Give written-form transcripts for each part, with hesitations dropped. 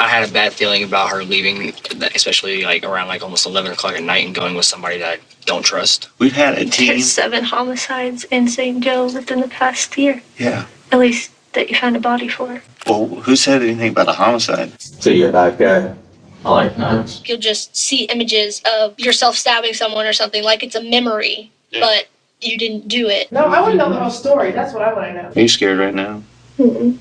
I had a bad feeling about her leaving, especially like around like almost 11 o'clock at night and going with somebody that I don't trust. We've had a team. There's 7 homicides in St. Joe within the past year. Yeah. At least that you found a body for. Well, who said anything about a homicide? So you're that guy. I like that. You'll just see images of yourself stabbing someone or something like it's a memory, but you didn't do it. No, I want to know the whole story. That's what I want to know. Are you scared right now? Mm-mm.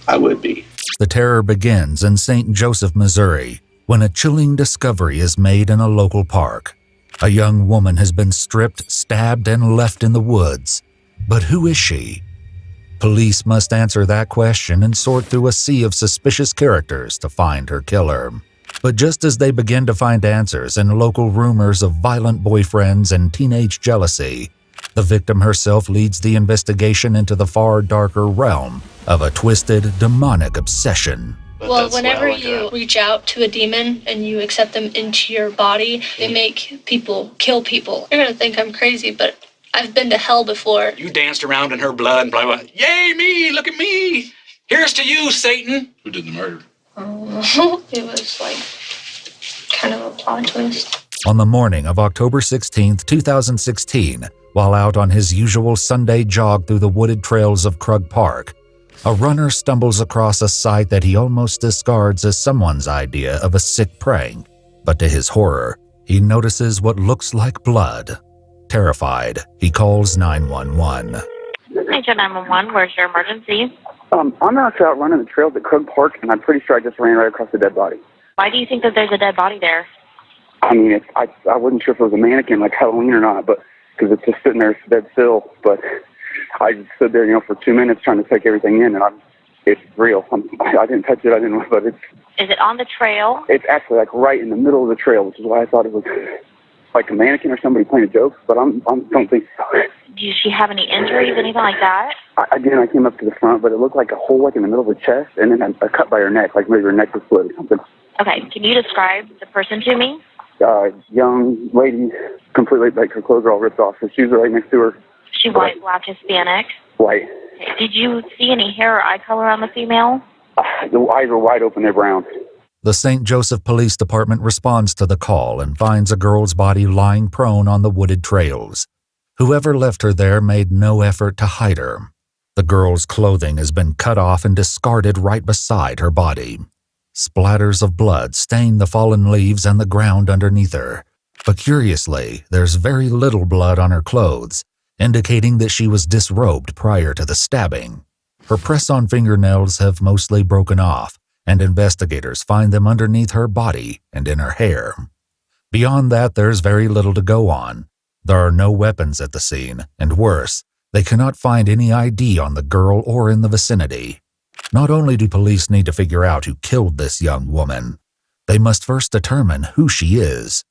I would be. The terror begins in St. Joseph, Missouri, when a chilling discovery is made in a local park. A young woman has been stripped, stabbed, and left in the woods. But who is she? Police must answer that question and sort through a sea of suspicious characters to find her killer. But just as they begin to find answers in local rumors of violent boyfriends and teenage jealousy, the victim herself leads the investigation into the far darker realm of a twisted, demonic obsession. Well, whenever you reach out to a demon and you accept them into your body, they make people kill people. You're gonna think I'm crazy, but I've been to hell before. You danced around in her blood and blah, blah. Yay, me, look at me. Here's to you, Satan. Who did the murder? It was like kind of a plot twist. On the morning of October 16, 2016, while out on his usual Sunday jog through the wooded trails of Krug Park, a runner stumbles across a sight that he almost discards as someone's idea of a sick prank. But to his horror, he notices what looks like blood. Terrified, he calls 911. Major 911, where's your emergency? I'm actually out running the trails at Krug Park, and I'm pretty sure I just ran right across a dead body. Why do you think that there's a dead body there? I mean, I wasn't sure if it was a mannequin like Halloween or not, but because it's just sitting there dead still. But I just stood there, for 2 minutes trying to take everything in, and it's real. I didn't touch it. I didn't, but it's. Is it on the trail? It's actually like right in the middle of the trail, which is why I thought it was like a mannequin or somebody playing a joke. But I don't think so. Does she have any injuries, anything like that? Again, I came up to the front, but it looked like a hole like in the middle of the chest, and then a cut by her neck, like maybe her neck was split or something. Okay, can you describe the person to me? Young lady, completely, like her clothes are all ripped off. Her shoes are right next to her. She white, black, Hispanic? White. Okay. Did you see any hair or eye color on the female? The eyes are wide open, they're brown. The St. Joseph Police Department responds to the call and finds a girl's body lying prone on the wooded trails. Whoever left her there made no effort to hide her. The girl's clothing has been cut off and discarded right beside her body. Splatters of blood stain the fallen leaves and the ground underneath her. But curiously, there's very little blood on her clothes, indicating that she was disrobed prior to the stabbing. Her press-on fingernails have mostly broken off, and investigators find them underneath her body and in her hair. Beyond that, there's very little to go on. There are no weapons at the scene, and worse, they cannot find any ID on the girl or in the vicinity. Not only do police need to figure out who killed this young woman, they must first determine who she is.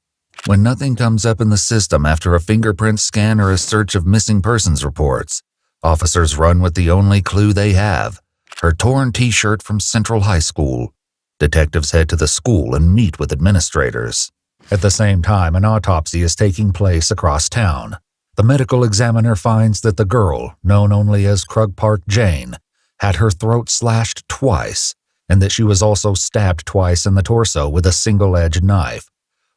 When nothing comes up in the system after a fingerprint scan or a search of missing persons reports, officers run with the only clue they have, her torn t-shirt from Central High School. Detectives head to the school and meet with administrators. At the same time, an autopsy is taking place across town. The medical examiner finds that the girl, known only as Krug Park Jane, had her throat slashed twice, and that she was also stabbed twice in the torso with a single-edged knife,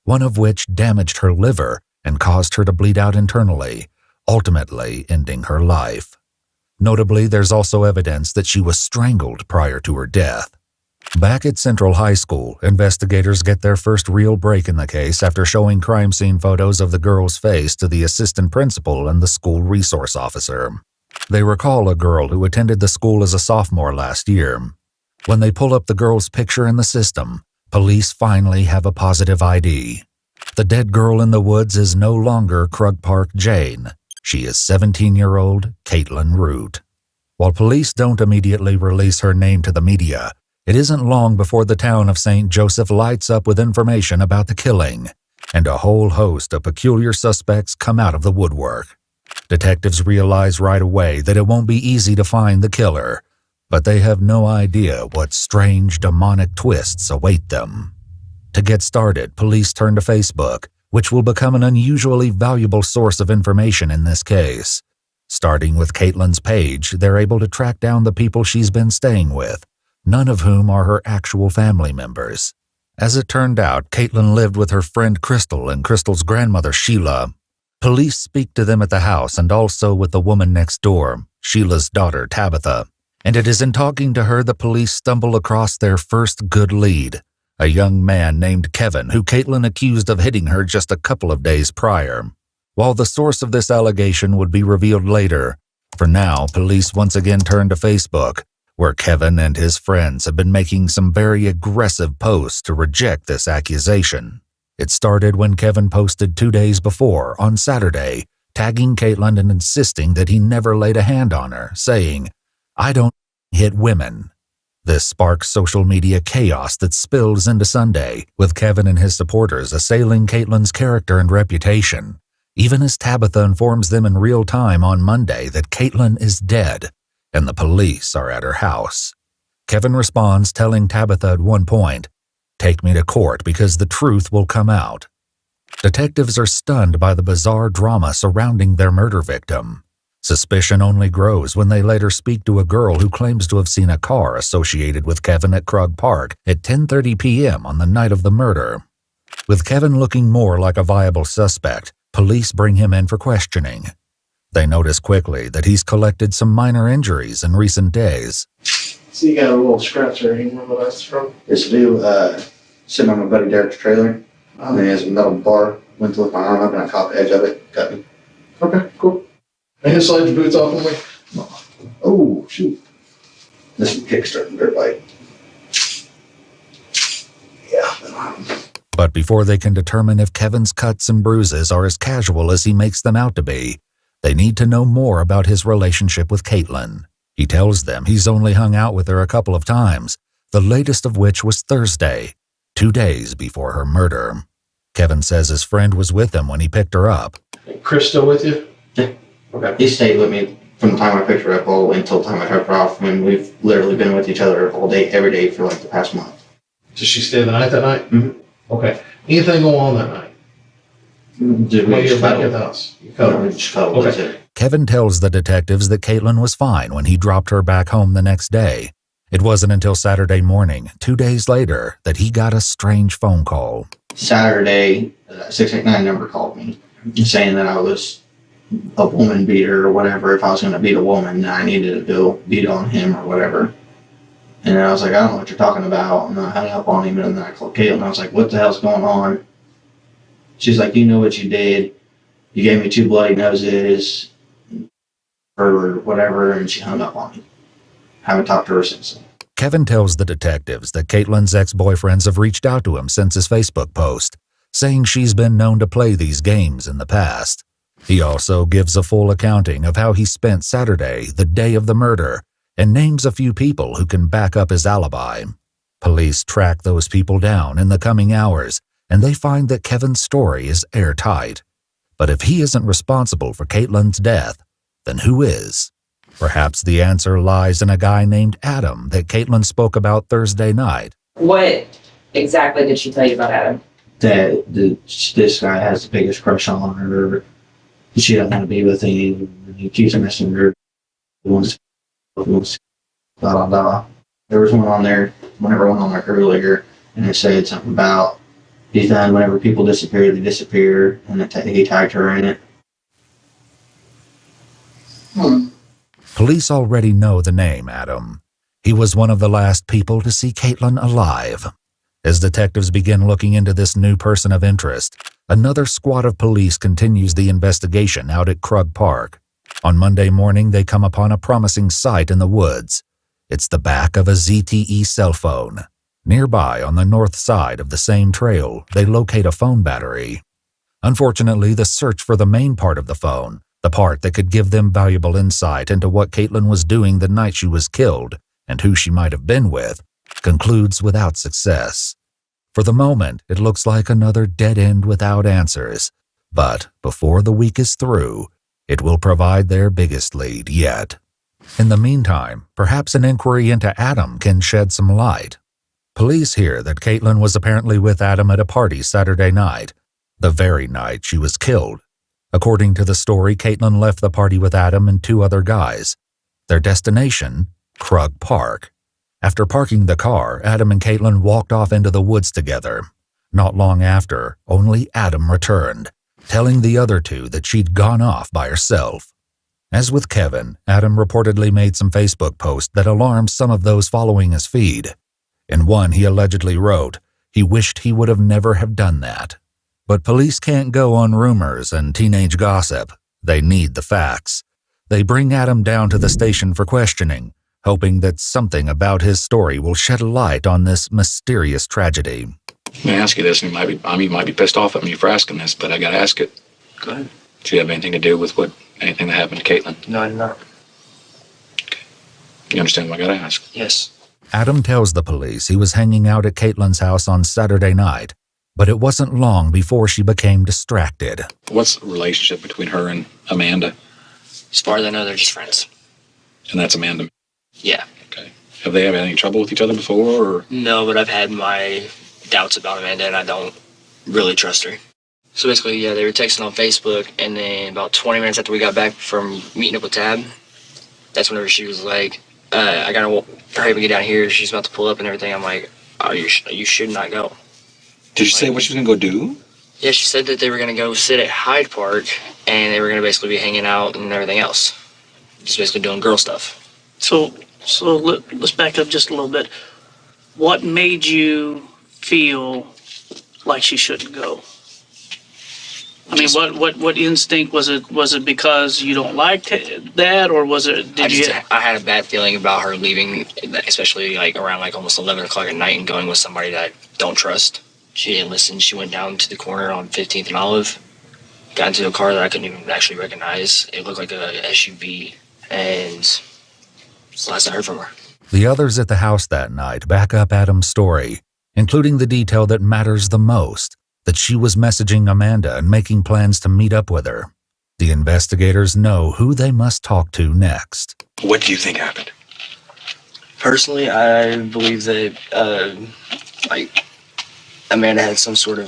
one of which damaged her liver and caused her to bleed out internally, ultimately ending her life. Notably, there's also evidence that she was strangled prior to her death. Back at Central High School, investigators get their first real break in the case after showing crime scene photos of the girl's face to the assistant principal and the school resource officer. They recall a girl who attended the school as a sophomore last year. When they pull up the girl's picture in the system, police finally have a positive ID. The dead girl in the woods is no longer Krug Park Jane. She is 17-year-old Kaitlyn Root. While police don't immediately release her name to the media, it isn't long before the town of St. Joseph lights up with information about the killing, and a whole host of peculiar suspects come out of the woodwork. Detectives realize right away that it won't be easy to find the killer, but they have no idea what strange demonic twists await them. To get started, police turn to Facebook, which will become an unusually valuable source of information in this case. Starting with Kaitlyn's page, they're able to track down the people she's been staying with, none of whom are her actual family members. As it turned out, Kaitlyn lived with her friend Crystal and Crystal's grandmother Sheila. Police speak to them at the house and also with the woman next door, Sheila's daughter Tabitha. And it is in talking to her that police stumble across their first good lead, a young man named Kevin who Kaitlyn accused of hitting her just a couple of days prior. While the source of this allegation would be revealed later, for now, police once again turn to Facebook, where Kevin and his friends have been making some very aggressive posts to reject this accusation. It started when Kevin posted 2 days before, on Saturday, tagging Kaitlyn and insisting that he never laid a hand on her, saying, "I don't hit women." This sparks social media chaos that spills into Sunday, with Kevin and his supporters assailing Kaitlyn's character and reputation, even as Tabitha informs them in real time on Monday that Kaitlyn is dead and the police are at her house. Kevin responds, telling Tabitha at one point, "Take me to court because the truth will come out." Detectives are stunned by the bizarre drama surrounding their murder victim. Suspicion only grows when they later speak to a girl who claims to have seen a car associated with Kevin at Krug Park at 10:30 p.m. on the night of the murder. With Kevin looking more like a viable suspect, police bring him in for questioning. They notice quickly that he's collected some minor injuries in recent days. So you got a little scratch there. You remember where that's from? It's new, sitting on my buddy Derek's trailer. And he has a metal bar. Went to lift my arm up and I caught the edge of it. Cut me. Okay, cool. And you slide your boots off on me? Oh, shoot. This is kickstarting dirt bike. Yeah. But before they can determine if Kevin's cuts and bruises are as casual as he makes them out to be, they need to know more about his relationship with Kaitlyn. He tells them he's only hung out with her a couple of times, the latest of which was Thursday, 2 days before her murder. Kevin says his friend was with him when he picked her up. Chris still with you? Yeah. Okay. He stayed with me from the time I picked her up all the way until the time I dropped her off, and we've literally been with each other all day, every day for like the past month. Did she stay the night that night? Mm-hmm. Okay. Anything go on that night? Did While we you're just back at cuddle? the house? You No, cuddled? we just cuddled, that's Okay. it. Kevin tells the detectives that Kaitlyn was fine when he dropped her back home the next day. It wasn't until Saturday morning, 2 days later, that he got a strange phone call. Saturday, 689 number called me saying that I was a woman beater or whatever. If I was going to beat a woman, then I needed to go beat on him or whatever. And I was like, I don't know what you're talking about. And I hung up on him, and then I called Kaitlyn. I was like, what the hell's going on? She's like, you know what you did. You gave me 2 bloody noses or whatever, and she hung up on me. Haven't talked to her since then. Kevin tells the detectives that Kaitlyn's ex-boyfriends have reached out to him since his Facebook post, saying she's been known to play these games in the past. He also gives a full accounting of how he spent Saturday, the day of the murder, and names a few people who can back up his alibi. Police track those people down in the coming hours, and they find that Kevin's story is airtight. But if he isn't responsible for Kaitlyn's death, then who is? Perhaps the answer lies in a guy named Adam that Kaitlyn spoke about Thursday night. What exactly did she tell you about Adam? That this guy has the biggest crush on her. She doesn't want to be with him. He keeps messing with her. He wants blah, blah, blah. There was one on there, whenever I went on there earlier, and it said something about he's done whenever people disappear, they disappear, and he tagged her in it. Police already know the name Adam. He was one of the last people to see Kaitlyn alive. As detectives begin looking into this new person of interest, another squad of police continues the investigation out at Krug Park. On Monday morning, they come upon a promising site in the woods. It's the back of a ZTE cell phone. Nearby, on the north side of the same trail, they locate a phone battery. Unfortunately, the search for the main part of the phone, the part that could give them valuable insight into what Kaitlyn was doing the night she was killed and who she might have been with, concludes without success. For the moment, it looks like another dead end without answers, but before the week is through, it will provide their biggest lead yet. In the meantime, perhaps an inquiry into Adam can shed some light. Police hear that Kaitlyn was apparently with Adam at a party Saturday night, the very night she was killed. According to the story, Kaitlyn left the party with Adam and 2 other guys. Their destination, Krug Park. After parking the car, Adam and Kaitlyn walked off into the woods together. Not long after, only Adam returned, telling the other two that she'd gone off by herself. As with Kevin, Adam reportedly made some Facebook posts that alarmed some of those following his feed. In one, he allegedly wrote, he wished he would have never have done that. But police can't go on rumors and teenage gossip. They need the facts. They bring Adam down to the station for questioning, hoping that something about his story will shed light on this mysterious tragedy. Let me ask you this, and you might be pissed off at me for asking this, but I gotta ask it. Go ahead. Do you have anything to do with anything that happened to Kaitlyn? No, I did not. You understand what I gotta ask? Yes. Adam tells the police he was hanging out at Kaitlyn's house on Saturday night, but it wasn't long before she became distracted. What's the relationship between her and Amanda? As far as I know, they're just friends. And that's Amanda? Yeah. Okay. Have they had any trouble with each other before, or? No, but I've had my doubts about Amanda, and I don't really trust her. So basically, yeah, they were texting on Facebook, and then about 20 minutes after we got back from meeting up with Tab, that's whenever she was like, I gotta hurry up and get down here. She's about to pull up and everything. I'm like, oh, you should not go. Did she say what she was gonna go do? Yeah, she said that they were gonna go sit at Hyde Park, and they were gonna basically be hanging out and everything else. Just basically doing girl stuff. So let's back up just a little bit. What made you feel like she shouldn't go? I mean, what instinct was it? Was it because you don't like that, or was it? I had a bad feeling about her leaving, especially like around like almost 11 o'clock at night and going with somebody that I don't trust. She didn't listen. She went down to the corner on 15th and Olive, got into a car that I couldn't even actually recognize. It looked like a SUV, and it's the last I heard from her. The others at the house that night back up Adam's story, including the detail that matters the most, that she was messaging Amanda and making plans to meet up with her. The investigators know who they must talk to next. What do you think happened? Personally, I believe that Amanda had some sort of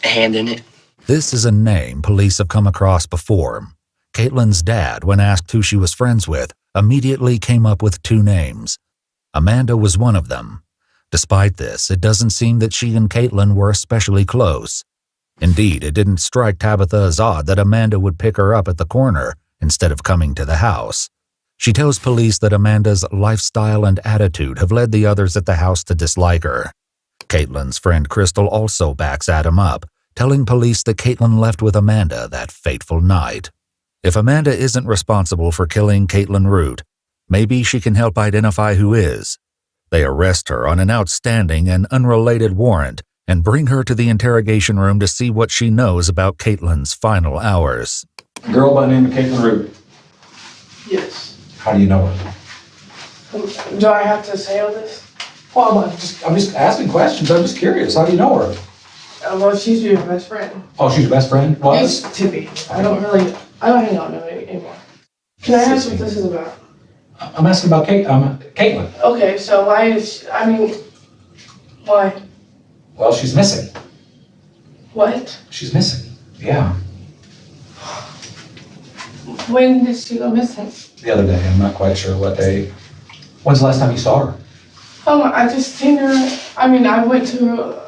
hand in it. This is a name police have come across before. Kaitlyn's dad, when asked who she was friends with, immediately came up with two names. Amanda was one of them. Despite this, it doesn't seem that she and Kaitlyn were especially close. Indeed, it didn't strike Tabitha as odd that Amanda would pick her up at the corner instead of coming to the house. She tells police that Amanda's lifestyle and attitude have led the others at the house to dislike her. Kaitlyn's friend Crystal also backs Adam up, telling police that Kaitlyn left with Amanda that fateful night. If Amanda isn't responsible for killing Kaitlyn Root, maybe she can help identify who is. They arrest her on an outstanding and unrelated warrant and bring her to the interrogation room to see what she knows about Kaitlyn's final hours. A girl by the name of Kaitlyn Root. Yes. How do you know her? Do I have to say all this? Well, I'm just asking questions. I'm just curious. How do you know her? Well, she's your best friend. Oh, she's your best friend? It's Tippy. I don't hang out with her anymore. Can I ask what this is about? I'm asking about Kaitlyn. Okay, so why? Well, she's missing. What? She's missing. Yeah. When did she go missing? The other day. I'm not quite sure what day. When's the last time you saw her? Oh, I just seen her. I went to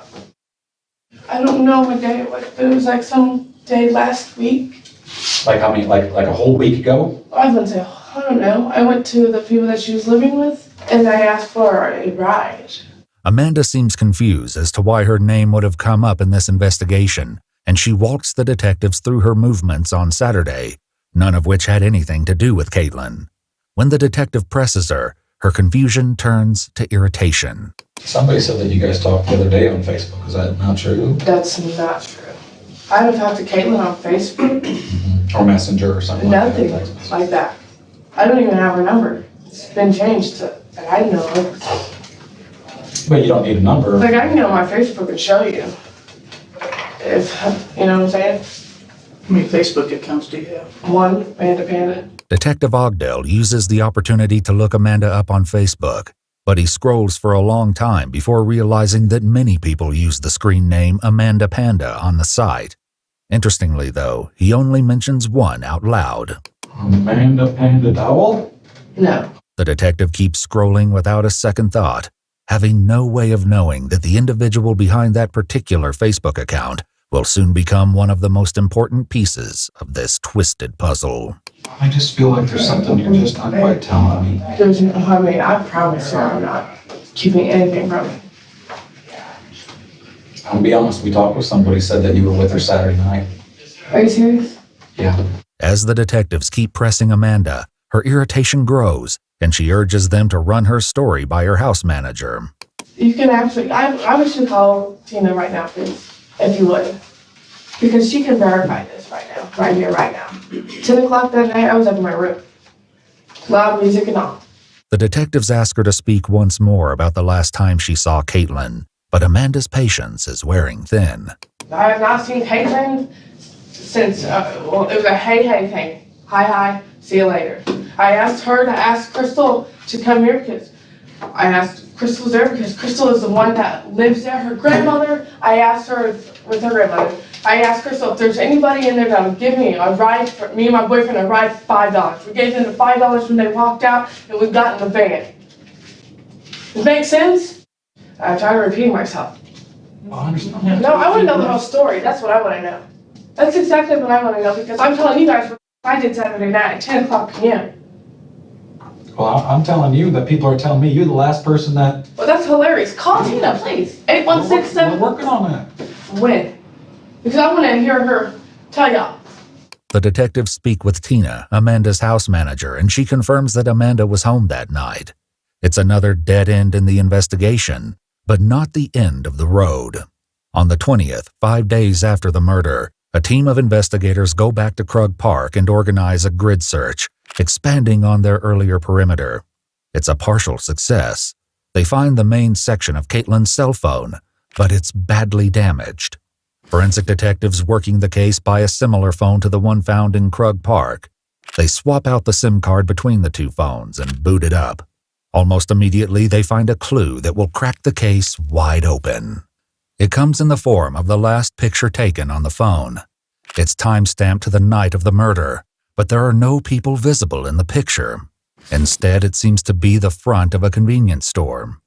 I don't know what day it was, but it was like some day last week. Like how many? Like a whole week ago? I wouldn't say, I don't know. I went to the people that she was living with, and I asked for a ride. Amanda seems confused as to why her name would have come up in this investigation, and she walks the detectives through her movements on Saturday, none of which had anything to do with Kaitlyn. When the detective presses her, her confusion turns to irritation. Somebody said that you guys talked the other day on Facebook. Is that not true? That's not true. I don't talk to Kaitlyn on Facebook. Or Messenger or something Nothing like that. like that. I don't even have her number. It's been changed to, and I know her. But you don't need a number. Like, I can get on my Facebook and show you. If, you know what I'm saying? How many Facebook accounts do you have? One, Amanda Bennett. Detective Ogdell uses the opportunity to look Amanda up on Facebook, but he scrolls for a long time before realizing that many people use the screen name Amanda Panda on the site. Interestingly, though, he only mentions one out loud. Amanda Panda Dowell? No. The detective keeps scrolling without a second thought, having no way of knowing that the individual behind that particular Facebook account will soon become one of the most important pieces of this twisted puzzle. I just feel like there's something you're just not quite telling me. There's no, I mean, I promise you I'm not keeping anything from you. I'll be honest, we talked with somebody, said that you were with her Saturday night. Are you serious? Yeah. As the detectives keep pressing Amanda, her irritation grows, and she urges them to run her story by her house manager. You can actually, I wish you call Tina right now, please, if you would. Because she can verify this right now, right here, right now. 10 o'clock that night, I was up in my room. Loud music and all. The detectives ask her to speak once more about the last time she saw Kaitlyn, but Amanda's patience is wearing thin. I have not seen Kaitlyn since, well, it was a hey thing. Hi, see you later. I asked her to ask Crystal to come here because I asked Crystal's there because Crystal is the one that lives there. Her grandmother, I asked her with her grandmother. I asked Crystal if there's anybody in there that would give me a ride, for me and my boyfriend a ride for $5. We gave them the $5 when they walked out and we got in the van. Does it make sense? I try to repeat myself. I understand. No, I want to know the whole story. That's what I want to know. That's exactly what I want to know because I'm telling you guys what I did Saturday night at 10 o'clock p.m. Well, I'm telling you that people are telling me you're the last person that... Well, that's hilarious. Call Tina, please. 8167. We're working on that. When? Because I want to hear her tell y'all. The detectives speak with Tina, Amanda's house manager, and she confirms that Amanda was home that night. It's another dead end in the investigation, but not the end of the road. On the 20th, 5 days after the murder, a team of investigators go back to Krug Park and organize a grid search, expanding on their earlier perimeter. It's a partial success. They find the main section of Kaitlyn's cell phone, but it's badly damaged. Forensic detectives working the case buy a similar phone to the one found in Krug Park. They swap out the SIM card between the two phones and boot it up. Almost immediately, they find a clue that will crack the case wide open. It comes in the form of the last picture taken on the phone. It's time-stamped to the night of the murder, but there are no people visible in the picture. Instead, it seems to be the front of a convenience store.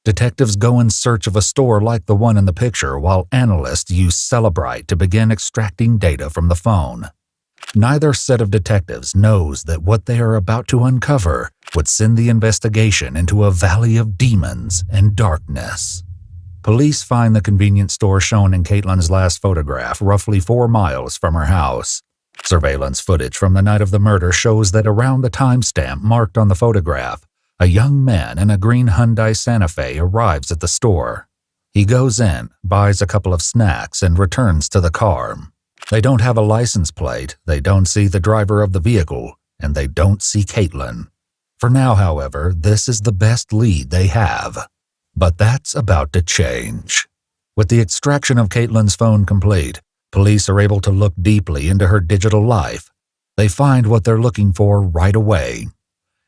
Detectives go in search of a store like the one in the picture while analysts use Celebrite to begin extracting data from the phone. Neither set of detectives knows that what they are about to uncover would send the investigation into a valley of demons and darkness. Police find the convenience store shown in Kaitlyn's last photograph roughly 4 miles from her house. Surveillance footage from the night of the murder shows that around the timestamp marked on the photograph, a young man in a green Hyundai Santa Fe arrives at the store. He goes in, buys a couple of snacks, and returns to the car. They don't have a license plate, they don't see the driver of the vehicle, and they don't see Kaitlyn. For now, however, this is the best lead they have. But that's about to change. With the extraction of Kaitlyn's phone complete, police are able to look deeply into her digital life. They find what they're looking for right away.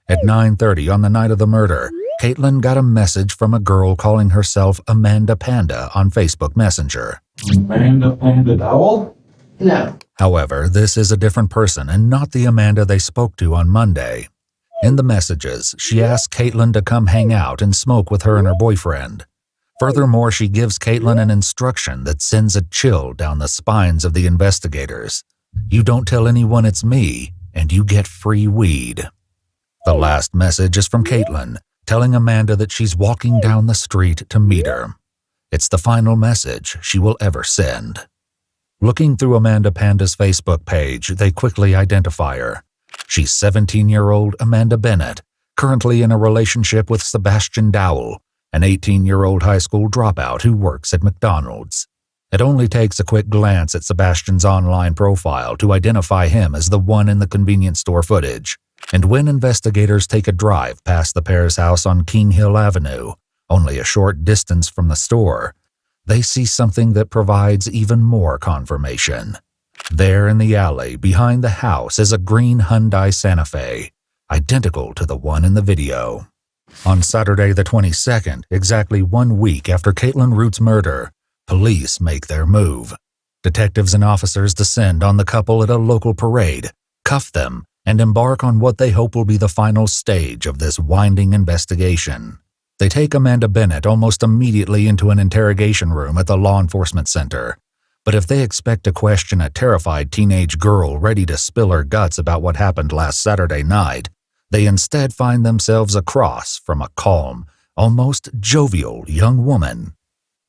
At 9:30 on the night of the murder, Kaitlyn got a message from a girl calling herself Amanda Panda on Facebook Messenger. Amanda Panda Dowell? No. However, this is a different person and not the Amanda they spoke to on Monday. In the messages, she asks Kaitlyn to come hang out and smoke with her and her boyfriend. Furthermore, she gives Kaitlyn an instruction that sends a chill down the spines of the investigators. You don't tell anyone it's me, and you get free weed. The last message is from Kaitlyn, telling Amanda that she's walking down the street to meet her. It's the final message she will ever send. Looking through Amanda Panda's Facebook page, they quickly identify her. She's 17-year-old Amanda Bennett, currently in a relationship with Sebastian Dowell, an 18-year-old high school dropout who works at McDonald's. It only takes a quick glance at Sebastian's online profile to identify him as the one in the convenience store footage. And when investigators take a drive past the pair's house on King Hill Avenue, only a short distance from the store, they see something that provides even more confirmation. There in the alley behind the house is a green Hyundai Santa Fe, identical to the one in the video. On Saturday the 22nd, exactly 1 week after Kaitlyn Root's murder, police make their move. Detectives and officers descend on the couple at a local parade, cuff them, and embark on what they hope will be the final stage of this winding investigation. They take Amanda Bennett almost immediately into an interrogation room at the law enforcement center. But if they expect to question a terrified teenage girl ready to spill her guts about what happened last Saturday night, they instead find themselves across from a calm, almost jovial young woman.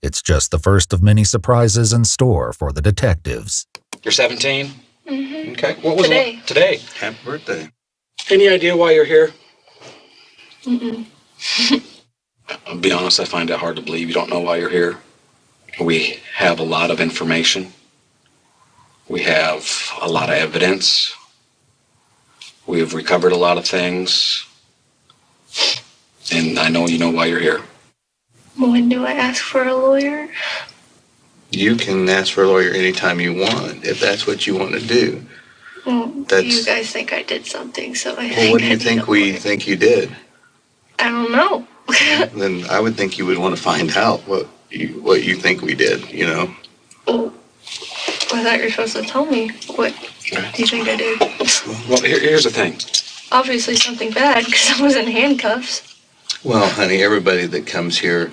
It's just the first of many surprises in store for the detectives. You're 17? Mm-hmm. Okay. What was Today. Today. Happy birthday. Any idea why you're here? Mm-mm. I'll be honest, I find it hard to believe you don't know why you're here. We have a lot of information. We have a lot of evidence. We've recovered a lot of things. And I know you know why you're here. When do I ask for a lawyer? You can ask for a lawyer anytime you want, if that's what you want to do. Well, you guys think I did something, so I Well, what do you think we think you did? I don't know. Then I would think you would want to find out what you think we did, you know? Well, I thought you were supposed to tell me. What do you think I did? Well, here's the thing. Obviously something bad, because I was in handcuffs. Well, honey, everybody that comes here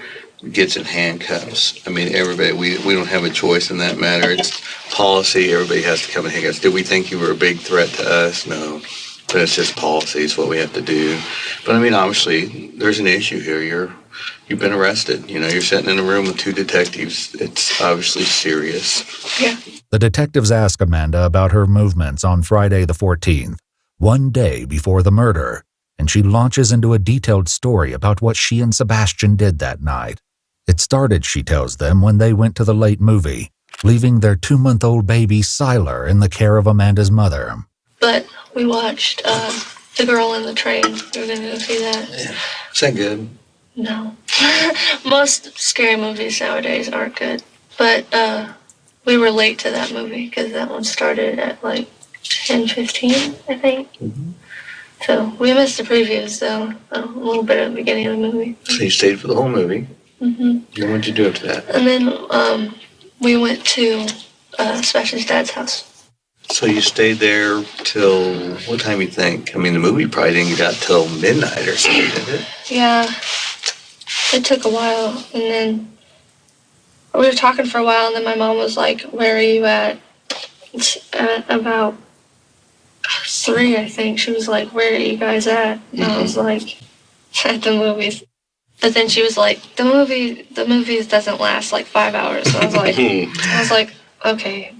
gets in handcuffs. I mean, everybody, we don't have a choice in that matter. It's policy. Everybody has to come in handcuffs. Did we think you were a big threat to us? No. But it's just policy. It's what we have to do. But I mean, obviously, there's an issue here. You've been arrested. You know, you're sitting in a room with 2 detectives. It's obviously serious. Yeah. The detectives ask Amanda about her movements on Friday the 14th, one day before the murder, and she launches into a detailed story about what she and Sebastian did that night. It started, she tells them, when they went to the late movie, leaving their 2-month-old baby Siler in the care of Amanda's mother. But we watched The Girl in the Train. We were going to go see that. Yeah. Is that good? No. Most scary movies nowadays aren't good. But we were late to that movie because that one started at like 10:15, I think. Mm-hmm. So we missed the previews, though, a little bit at the beginning of the movie. So you stayed for the whole movie. Mm-hmm. And what did you do after that? And then we went to Sebastian's dad's house. So you stayed there till what time you think? I mean, the movie probably didn't get till midnight or something, did it? Yeah. It took a while, and then we were talking for a while, and then my mom was like, "Where are you at?" It's at about 3, I think. She was like, "Where are you guys at?" And I was like, "At the movies." But then she was like, the movies doesn't last like 5 hours. So I was like, okay,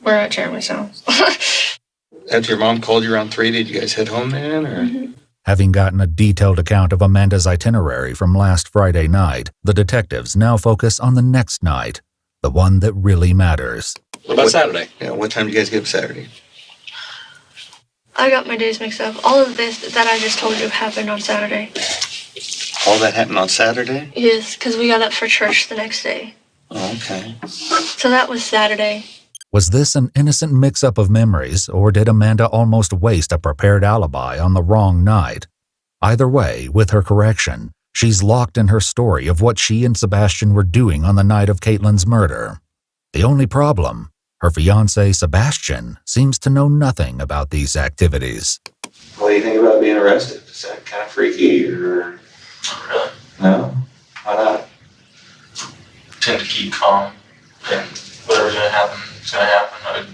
we're at Jeremy's house. After your mom called you around 3, did you guys head home then, or? Mm-hmm. Having gotten a detailed account of Amanda's itinerary from last Friday night, the detectives now focus on the next night, the one that really matters. What about Saturday? Yeah, what time did you guys get up Saturday? I got my days mixed up. All of this that I just told you happened on Saturday. All that happened on Saturday? Yes, because we got up for church the next day. Oh, okay. So that was Saturday. Was this an innocent mix-up of memories, or did Amanda almost waste a prepared alibi on the wrong night? Either way, with her correction, she's locked in her story of what she and Sebastian were doing on the night of Kaitlyn's murder. The only problem, her fiancé Sebastian seems to know nothing about these activities. What do you think about being arrested? Is that kind of freaky, or? Not really. No? Why not? Tend to keep calm, and whatever's going to happen is going to happen.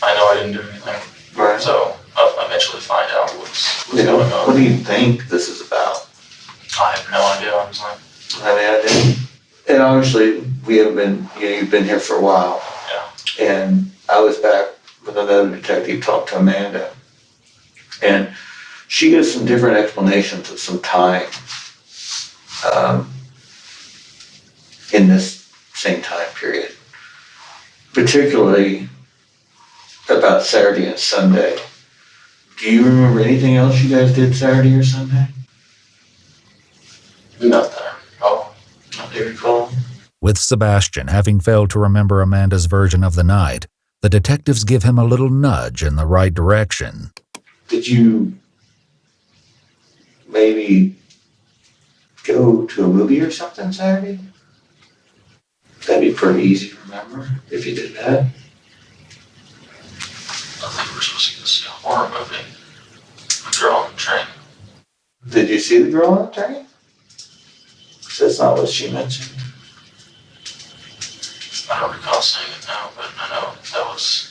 I know I didn't do anything, Right. so I'll eventually find out what's going on. What do you think this is about? I have no idea, honestly. I mean, I didn't. And obviously, we haven't been, you've been here for a while. Yeah. And I was back with another detective, talked to Amanda. And she gives some different explanations of some time in this same time period. Particularly about Saturday and Sunday. Do you remember anything else you guys did Saturday or Sunday? Nothing. Oh, not do you recall? With Sebastian having failed to remember Amanda's version of the night, the detectives give him a little nudge in the right direction. Did you maybe go to a movie or something Saturday? That'd be pretty easy to remember if you did that. I think we're supposed to go see a horror movie. girl on the train. Did you see the girl on the train? That's not what she mentioned. I don't recall saying it now, but I know that was.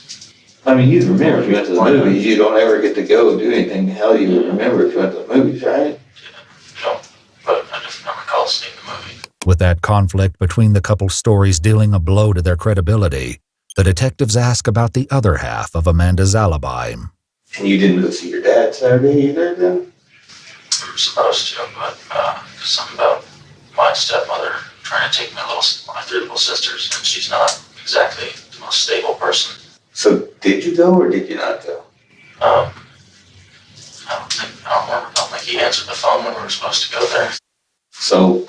I mean, you remember if you went to the movies, you don't ever get to go and do anything. Hell, you would remember if you went to the movies, right? No, but I just don't recall seeing the movie. With that conflict between the couple's stories dealing a blow to their credibility, the detectives ask about the other half of Amanda's alibi. And you didn't go see your dad Saturday either, then? We were supposed to, but something about my stepmother trying to take my three little sisters, and she's not exactly the most stable person. So did you go or did you not go? I don't think he answered the phone when we were supposed to go there. So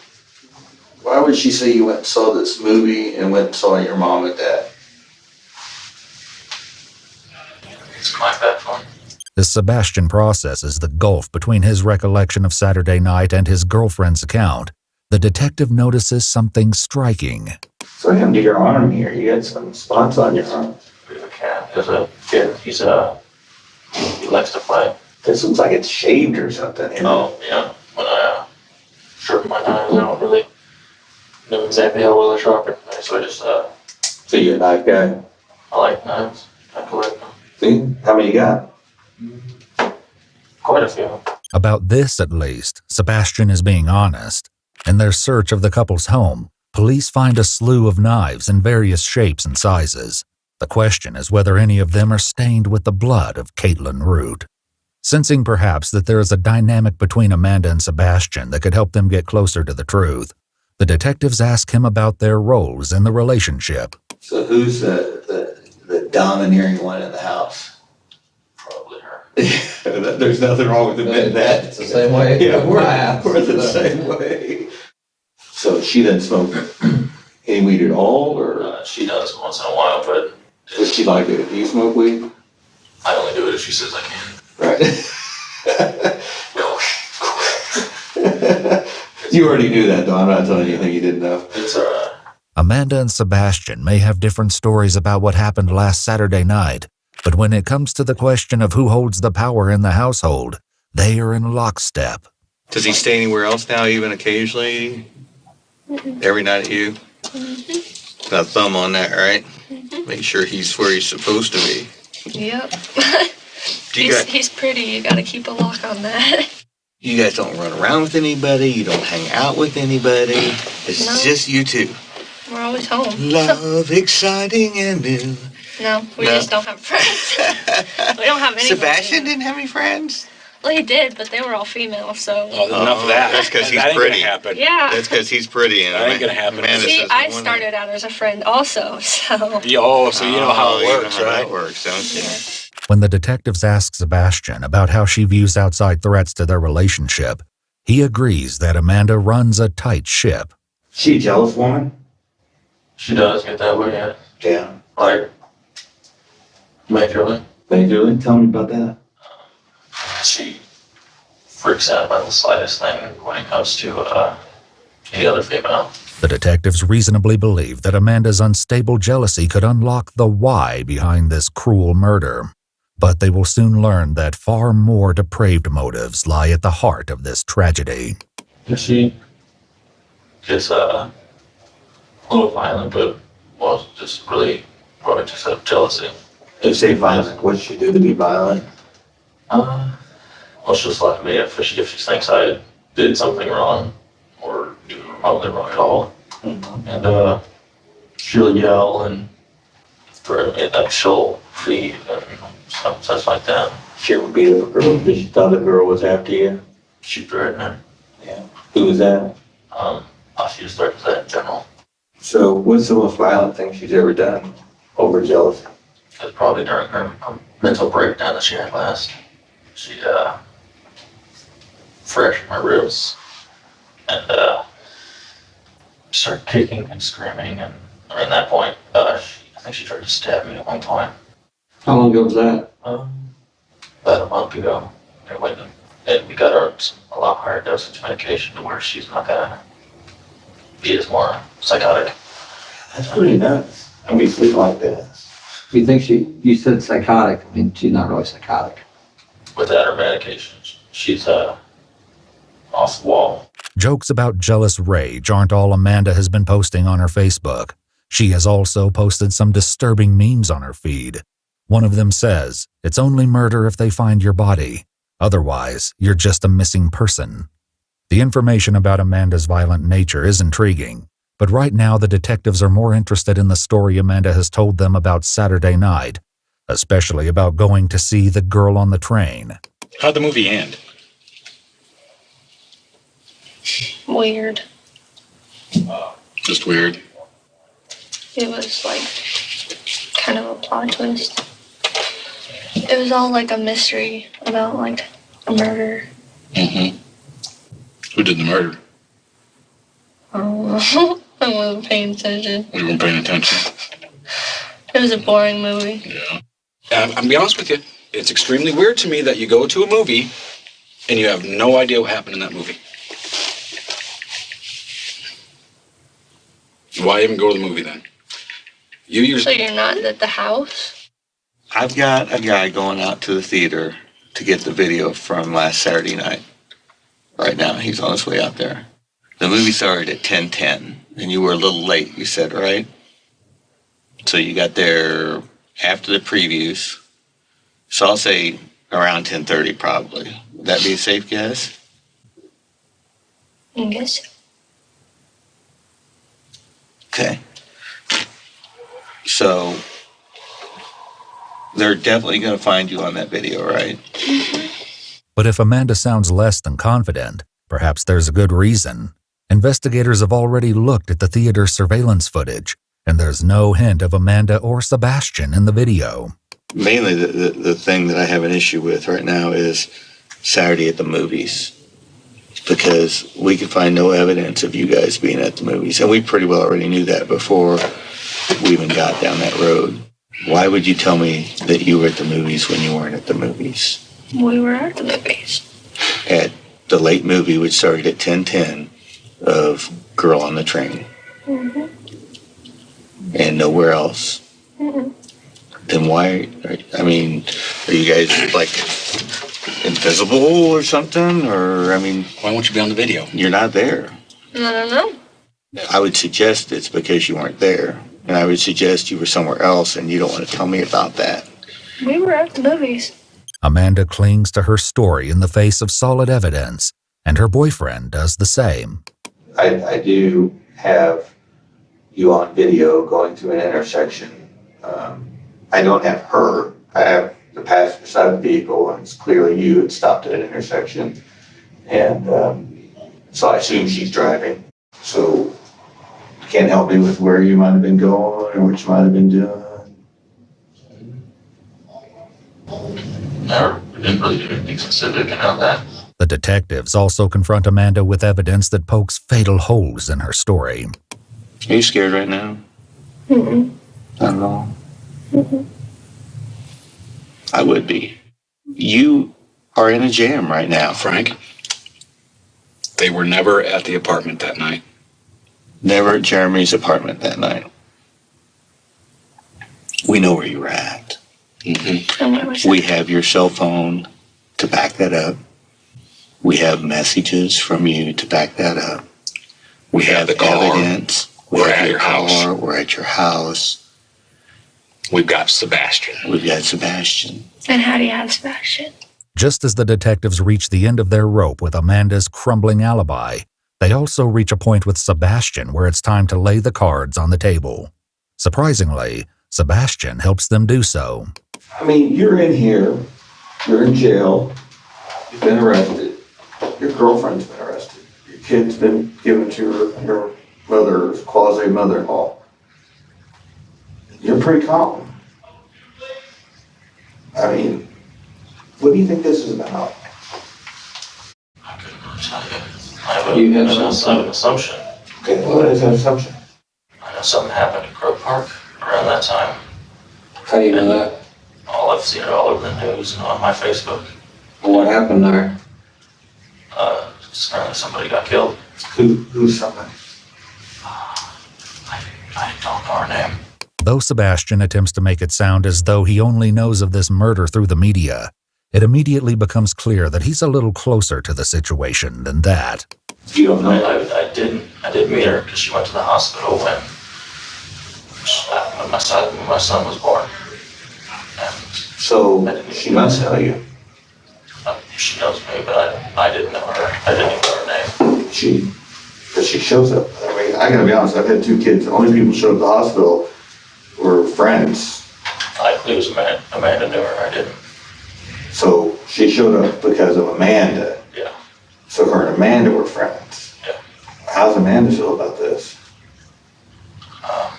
why would she say you went and saw this movie and went and saw your mom and dad? It's my bad phone. As Sebastian processes the gulf between his recollection of Saturday night and his girlfriend's account, the detective notices something striking. So what happened to your arm here? You had some spots on your arm. We have a cat. There's a kid. He likes to play. This looks like it's shaved or something. Oh, yeah. When I sharpened my knives, I don't really know exactly how well I sharpen. So I just, So you're a knife guy? I like knives. I collect them. See? How many you got? Quite a few. About this, at least, Sebastian is being honest. In their search of the couple's home, police find a slew of knives in various shapes and sizes. The question is whether any of them are stained with the blood of Kaitlyn Root. Sensing perhaps that there is a dynamic between Amanda and Sebastian that could help them get closer to the truth, the detectives ask him about their roles in the relationship. So who's the domineering one in the house? Probably her. There's nothing wrong with admitting that. It's the same way. Yeah, we're the same way. So she doesn't smoke any weed at all, or she does once in a while, but does she like it? Do you smoke weed? I only do it if she says I can. Right. You already knew that, though. I'm not telling you anything you didn't know. It's alright. Amanda and Sebastian may have different stories about what happened last Saturday night, but when it comes to the question of who holds the power in the household, they are in lockstep. Does he stay anywhere else now, even occasionally? Every night at you? Mm-hmm. Got a thumb on that, right? Make sure he's where he's supposed to be. Yep. He's pretty. You gotta keep a lock on that. You guys don't run around with anybody. You don't hang out with anybody. It's No. just you two. We're always home. Love, exciting and new. No, we just don't have friends. We don't have any. Sebastian didn't have any friends? Well, he did, but they were all female, so. Oh, enough of that. That's because he's that ain't pretty. Gonna happen. Yeah. That's because he's pretty. And That ain't gonna happen. Amanda See, says I the one started out as a friend also, so. Oh, so you know how it you know works, how right? that works, don't you? When the detectives ask Sebastian about how she views outside threats to their relationship, he agrees that Amanda runs a tight ship. She a jealous woman? She does get that way, yeah. Yeah. Like, majorly. Majorly? Tell me about that. She freaks out about the slightest thing when it comes to any other female. The detectives reasonably believe that Amanda's unstable jealousy could unlock the why behind this cruel murder. But they will soon learn that far more depraved motives lie at the heart of this tragedy. She gets a little violent, but well, just really probably just out of jealousy. You say violent. What did she do to be violent? Well, she'll slap me if she thinks I did something wrong or do something wrong at all. Mm-hmm. And she'll yell and threaten me that she'll feed and stuff like that. She ever beat up a girl because she thought a girl was after you? She threatened her. Yeah. Who was that? She just threatens that in general. So what's the most violent thing she's ever done over jealousy? It was probably during her mental breakdown that she had last. She thrashed my ribs and started kicking and screaming, and around that point, I think she tried to stab me at one point. How long ago was that? About a month ago. And we got her a lot higher dosage medication to where she's not gonna be as more psychotic. That's pretty nuts. And we sleep like that. You think you said psychotic, I mean, she's not really psychotic. without her medication. She's off the wall. Jokes about jealous rage aren't all Amanda has been posting on her Facebook. She has also posted some disturbing memes on her feed. One of them says, "It's only murder if they find your body. Otherwise, you're just a missing person." The information about Amanda's violent nature is intriguing, but right now the detectives are more interested in the story Amanda has told them about Saturday night, especially about going to see the girl on the train. How'd the movie end? Weird. Just weird. It was like kind of a plot twist. It was all like a mystery about like a murder. Mm-hmm. Who did the murder? I don't know. I wasn't paying attention. You weren't paying attention? It was a boring movie. Yeah. I'm gonna be honest with you. It's extremely weird to me that you go to a movie and you have no idea what happened in that movie. Why even go to the movie then? So you're not at the house? I've got a guy going out to the theater to get the video from last Saturday night. Right now, he's on his way out there. The movie started at 10:10, and you were a little late, you said, right? So you got there after the previews. So I'll say around 10:30 probably. Would that be a safe guess? I guess so. Okay. So they're definitely going to find you on that video, right? But if Amanda sounds less than confident, perhaps there's a good reason. Investigators have already looked at the theater surveillance footage, and there's no hint of Amanda or Sebastian in the video. Mainly the thing that I have an issue with right now is Saturday at the movies. Because we could find no evidence of you guys being at the movies. And we pretty well already knew that before we even got down that road. Why would you tell me that you were at the movies when you weren't at the movies? We were at the movies. At the late movie, which started at 10:10, of Girl on the Train. Mm-hmm. And nowhere else. Mm-hmm. Then why, are you guys like invisible or something? Or, why won't you be on the video? You're not there. I don't know. I would suggest it's because you weren't there. And I would suggest you were somewhere else and you don't want to tell me about that. We were at the movies. Amanda clings to her story in the face of solid evidence, and her boyfriend does the same. I do have you on video going to an intersection. I don't have her. I have the passenger side of the vehicle, and it's clearly you had stopped at an intersection. And so I assume she's driving. So you can't help me with where you might have been going or what you might have been doing. Never, we didn't really do anything specific about that. The detectives also confront Amanda with evidence that pokes fatal holes in her story. Are you scared right now? Mm-mm. Not at all. Mm-mm. I would be. You are in a jam right now. Frank, they were never at the apartment that night. Never at Jeremy's apartment that night. We know where you were at. Mm-hmm. And where was that? We have your cell phone to back that up. We have messages from you to back that up. We have the car. evidence. We're at your house. We're at your house. We've got Sebastian. We've got Sebastian. And how do you have Sebastian? Just as the detectives reach the end of their rope with Amanda's crumbling alibi, they also reach a point with Sebastian where it's time to lay the cards on the table. Surprisingly, Sebastian helps them do so. You're in here. You're in jail. You've been arrested. Your girlfriend's been arrested. Your kid's been given to her mother's quasi-mother-in-law. You're pretty calm. What do you think this is about? I couldn't really tell you. I have an assumption. Okay, what is that assumption? I know something happened at Krug Park around that time. How do you know that? I've seen it all over the news and on my Facebook. What happened there? Apparently somebody got killed. Who's somebody? I don't know her name. Though Sebastian attempts to make it sound as though he only knows of this murder through the media, it immediately becomes clear that he's a little closer to the situation than that. You don't know? I didn't meet her because she went to the hospital when my son was born. And So she must tell you. she knows me, but I didn't know her. I didn't even know her name. Because she shows up. I mean, I gotta be honest, I've had 2 kids. The only people who showed up at the hospital were friends. It was Amanda. Amanda knew her. I didn't. So she showed up because of Amanda. Yeah. So her and Amanda were friends. Yeah. How's Amanda feel about this? About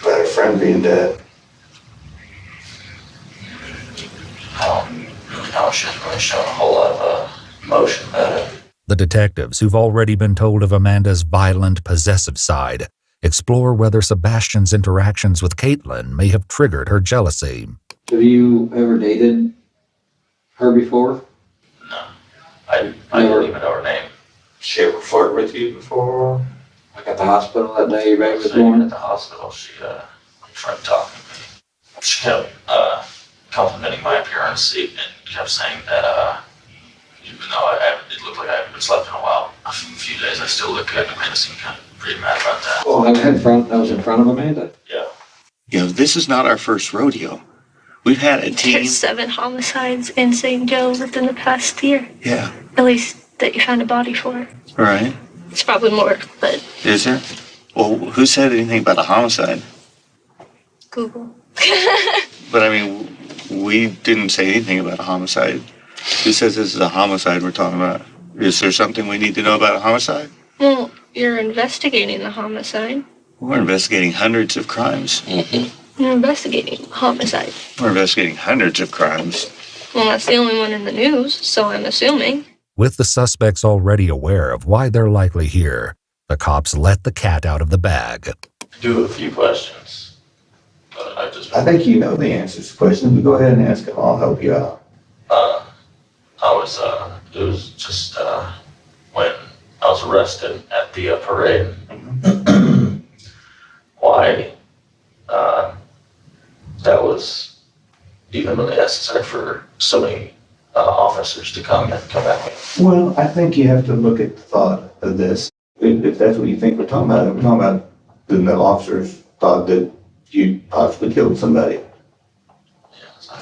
her friend being dead. She hasn't really shown a whole lot of emotion about it. The detectives, who've already been told of Amanda's violent, possessive side, explore whether Sebastian's interactions with Kaitlyn may have triggered her jealousy. Have you ever dated her before? No. I didn't even know her name. She ever flirt with you before? Like at the hospital that day your baby was Sitting born? at the hospital, she tried talking to me. She kept complimenting my appearance and kept saying that even though it looked like I haven't been slept in a while, a few days I still look good. Amanda seemed kind of pretty mad about that. Oh, that was in front of Amanda? Yeah. You know, this is not our first rodeo. We've had a team. There's 7 homicides in St. Joe within the past year. Yeah. At least that you found a body for. All right. It's probably more, but Is there? Well, who said anything about a homicide? Google. But I mean, we didn't say anything about a homicide. Who says this is a homicide we're talking about? Is there something we need to know about a homicide? Well, you're investigating the homicide. We're investigating hundreds of crimes. You're investigating homicide. We're investigating hundreds of crimes. Well, that's the only one in the news, so I'm assuming. With the suspects already aware of why they're likely here, the cops let the cat out of the bag. Do a few questions, but I think you know the answers to the questions, but go ahead and ask them. I'll help you out. it was just when I was arrested at the parade. Why that was even really necessary for so many officers to come at me. Well, I think you have to look at the thought of this. If that's what you think we're talking about the officers thought that you possibly killed somebody.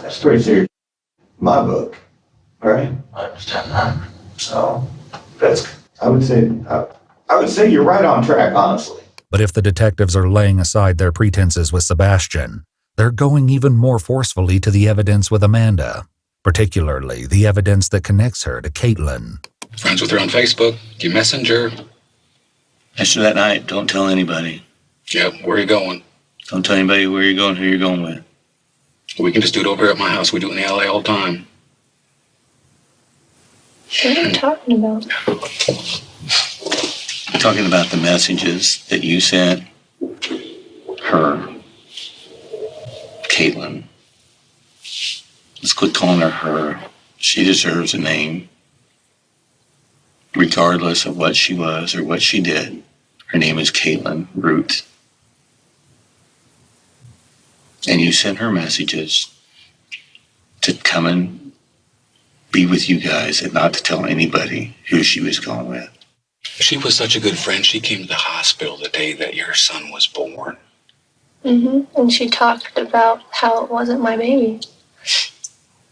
That's pretty serious. My book, all right? I understand that. So I would say you're right on track, honestly. But if the detectives are laying aside their pretenses with Sebastian, they're going even more forcefully to the evidence with Amanda, particularly the evidence that connects her to Kaitlyn. Friends with her on Facebook, your messenger. After that night, don't tell anybody. Yep, where are you going? Don't tell anybody where you're going, who you're going with. We can just do it over at my house. We do it in the LA all the time. What are you talking about? I'm talking about the messages that you sent her, Kaitlyn. Let's quit calling her. She deserves a name. Regardless of what she was or what she did, her name is Kaitlyn Root. And you sent her messages to come and be with you guys and not to tell anybody who she was going with. She was such a good friend. She came to the hospital the day that your son was born. And she talked about how it wasn't my baby.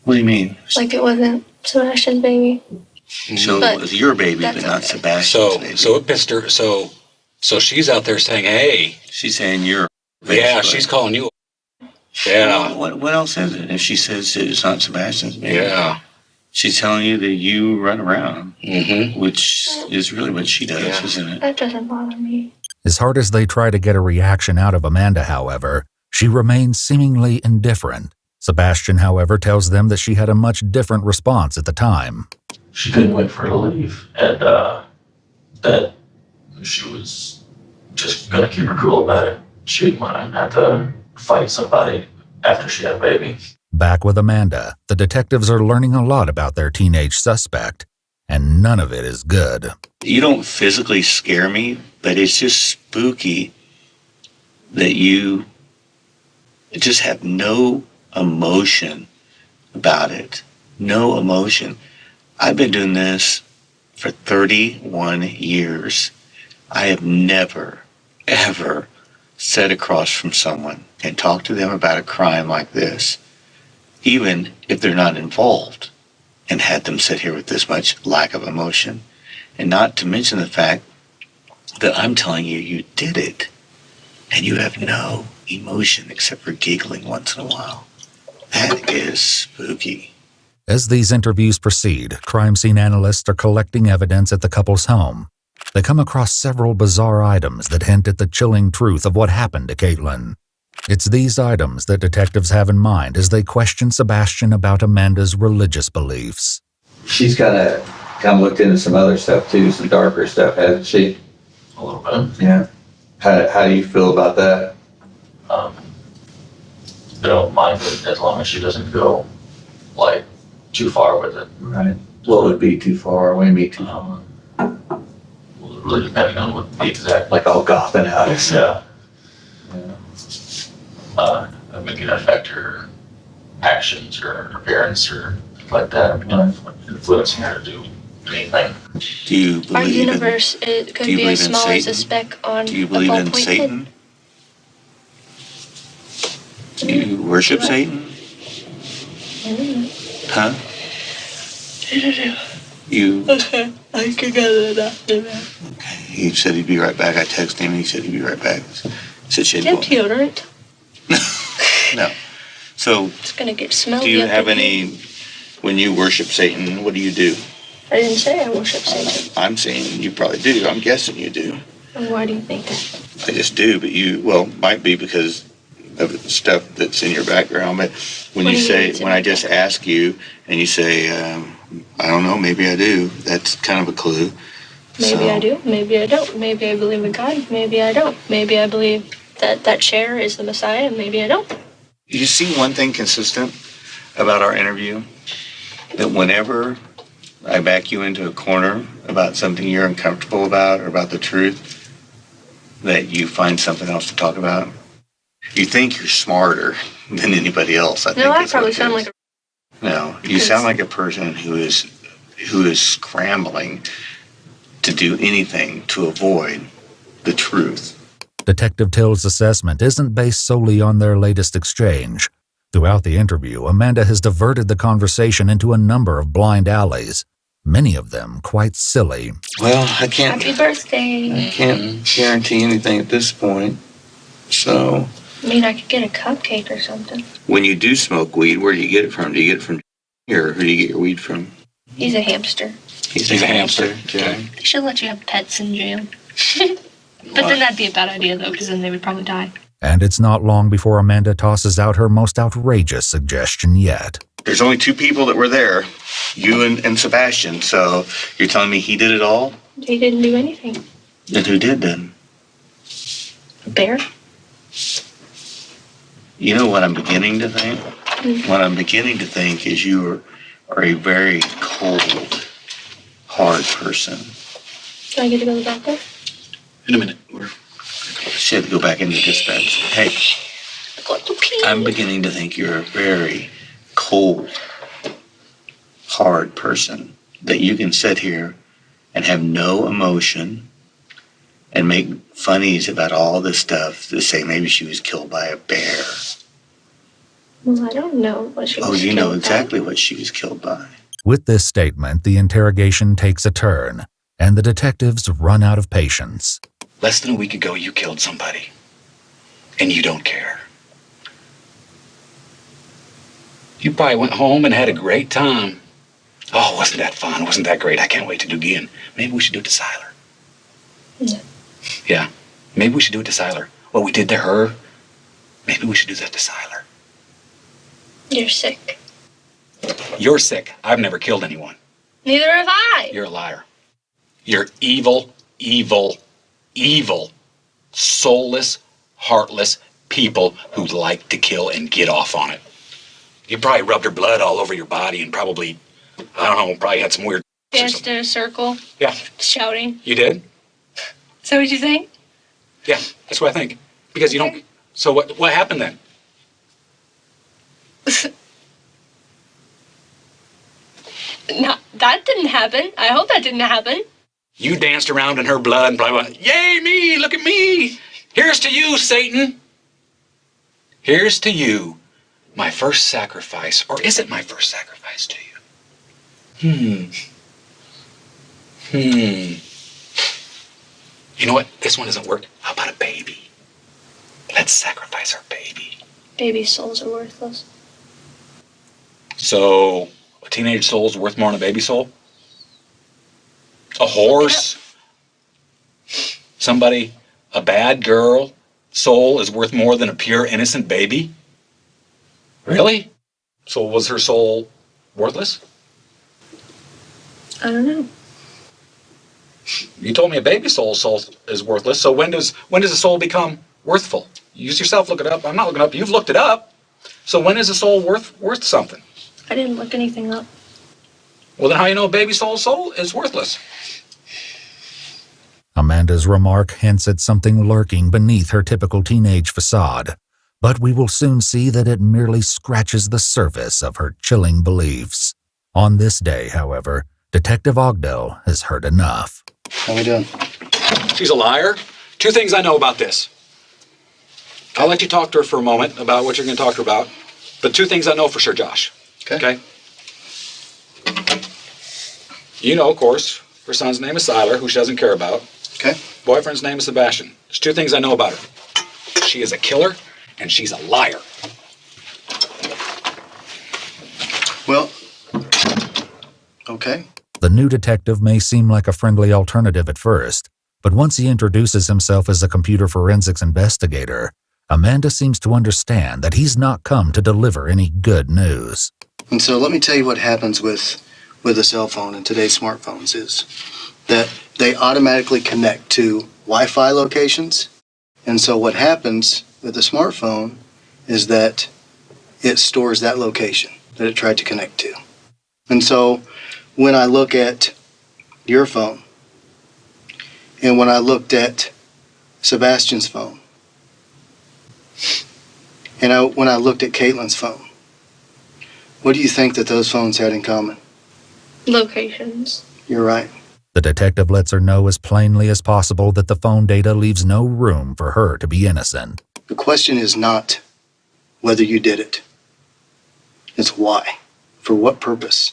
What do you mean? Like it wasn't Sebastian's baby. So it was your baby, but not Sebastian's baby. So it pissed her. So she's out there saying, "Hey," she's saying you're. Yeah, she's calling you. Yeah. What else is it? If she says that it's not Sebastian's baby, yeah, she's telling you that you run around, which is really what she does, isn't it? That doesn't bother me. As hard as they try to get a reaction out of Amanda, however, she remains seemingly indifferent. Sebastian, however, tells them that she had a much different response at the time. She couldn't wait for her to leave, and that she was just gonna keep her cool about it. She didn't want to have to fight somebody after she had a baby. Back with Amanda, the detectives are learning a lot about their teenage suspect, and none of it is good. You don't physically scare me, but it's just spooky that you just have no emotion about it. No emotion. I've been doing this for 31 years. I have never, ever sat across from someone and talked to them about a crime like this, even if they're not involved, and had them sit here with this much lack of emotion. And not to mention the fact that I'm telling you, you did it, and you have no emotion except for giggling once in a while. That is spooky. As these interviews proceed, crime scene analysts are collecting evidence at the couple's home. They come across several bizarre items that hint at the chilling truth of what happened to Kaitlyn. It's these items that detectives have in mind as they question Sebastian about Amanda's religious beliefs. She's kind of looked into some other stuff too, some darker stuff, hasn't she? A little bit. Yeah. How do you feel about that? I don't mind it as long as she doesn't go like too far with it. Right. What would be too far? What would be too far? Really depending on what the exact. Like all gothing out. Yeah. I mean, it can affect her actions or her appearance or like that. I mean, influencing her to do anything. Do you Our believe universe it could do you be believe as in small as a Satan? speck on Do you a believe in ballpoint Satan? pen. Do you worship Satan? Huh? You? Okay, I can get it after that. He said he'd be right back. I texted him and he said he'd be right back. He said she Do you have deodorant? No. So, It's gonna get smelly. do you up have in here. any, when you worship Satan, what do you do? I didn't say I worship Satan. I'm saying you probably do. I'm guessing you do. And why do you think that? I just do, but you, well, might be because of the stuff that's in your background. But when What you do you say, mean it's in when my I just ask you and you say, I don't know, maybe I do, that's kind of a clue. Maybe I do, maybe I don't. Maybe I believe in God, maybe I don't. Maybe I believe that that chair is the Messiah, maybe I don't. You see one thing consistent about our interview? That whenever I back you into a corner about something you're uncomfortable about or about the truth, that you find something else to talk about. You think you're smarter than anybody else. I think No, I is probably what it sound is. like No, you sound like a person who is scrambling to do anything to avoid the truth. Detective Till's assessment isn't based solely on their latest exchange. Throughout the interview, Amanda has diverted the conversation into a number of blind alleys, many of them quite silly. Well, I can't birthday. guarantee anything at this point. So, I mean, I could get a cupcake or something. when you do smoke weed, where do you get it from? Do you get it from here, or who do you get your weed from? He's a hamster. He's a hamster. Okay. They should let you have pets in jail. But then that'd be a bad idea, though, because then they would probably die. And it's not long before Amanda tosses out her most outrageous suggestion yet. There's only two people that were there, you and Sebastian. So you're telling me he did it all? He didn't do anything. Then who did then? A bear? You know what I'm beginning to think? What I'm beginning to think is you are a very cold, hard person. Do I get to go to the doctor? In a minute. She had to go back into dispatch. Hey, I'm beginning to think you're a very cold, hard person. That you can sit here and have no emotion and make funnies about all this stuff to say maybe she was killed by a bear. Well, I don't know what she was Oh, you know killed by. exactly what she was killed by. With this statement, the interrogation takes a turn, and the detectives run out of patience. Less than a week ago, you killed somebody. And you don't care. You probably went home and had a great time. Oh, wasn't that fun? Wasn't that great? I can't wait to do it again. Maybe we should do it to Siler. Yeah. Yeah, maybe we should do it to Siler. What we did to her, maybe we should do that to Siler. You're sick. You're sick. I've never killed anyone. Neither have I. You're a liar. You're evil, evil, evil, soulless, heartless people who like to kill and get off on it. You probably rubbed her blood all over your body and probably, I don't know, probably had some weird... Danced in a circle, Yeah, shouting. you did? Is that what you think? Yeah, that's what I think. Because you don't... So what happened then? No, that didn't happen. I hope that didn't happen. You danced around in her blood and blah, blah. Yay, me, look at me. Here's to you, Satan. Here's to you, my first sacrifice. Or is it my first sacrifice to you? You know what? This one doesn't work. How about a baby? Let's sacrifice our baby. Baby souls are worthless. So, a teenage soul's worth more than a baby soul? A horse? Somebody, a bad girl soul is worth more than a pure, innocent baby? Really? So was her soul worthless? I don't know. You told me a baby soul is worthless, so when does a soul become worthful? You yourself look it up. I'm not looking it up. You've looked it up. So when is a soul worth something? I didn't look anything up. Well, then how you know a baby soul is worthless? Amanda's remark hints at something lurking beneath her typical teenage facade, but we will soon see that it merely scratches the surface of her chilling beliefs. On this day, however, Detective Ogdell has heard enough. How we doing? She's a liar. 2 things I know about this. I'll let you talk to her for a moment about what you're going to talk to her about. But 2 things I know for sure, Josh. Okay? You know, of course, her son's name is Siler, who she doesn't care about. Okay. Boyfriend's name is Sebastian. There's 2 things I know about her. She is a killer, and she's a liar. Well, okay. The new detective may seem like a friendly alternative at first, but once he introduces himself as a computer forensics investigator, Amanda seems to understand that he's not come to deliver any good news. And so let me tell you what happens with a cell phone and today's smartphones is that they automatically connect to Wi-Fi locations. And so what happens with a smartphone is that it stores that location that it tried to connect to. And so when I look at your phone and when I looked at Sebastian's phone and when I looked at Kaitlyn's phone, what do you think that those phones had in common? Locations. You're right. The detective lets her know as plainly as possible that the phone data leaves no room for her to be innocent. The question is not whether you did it. It's why. For what purpose?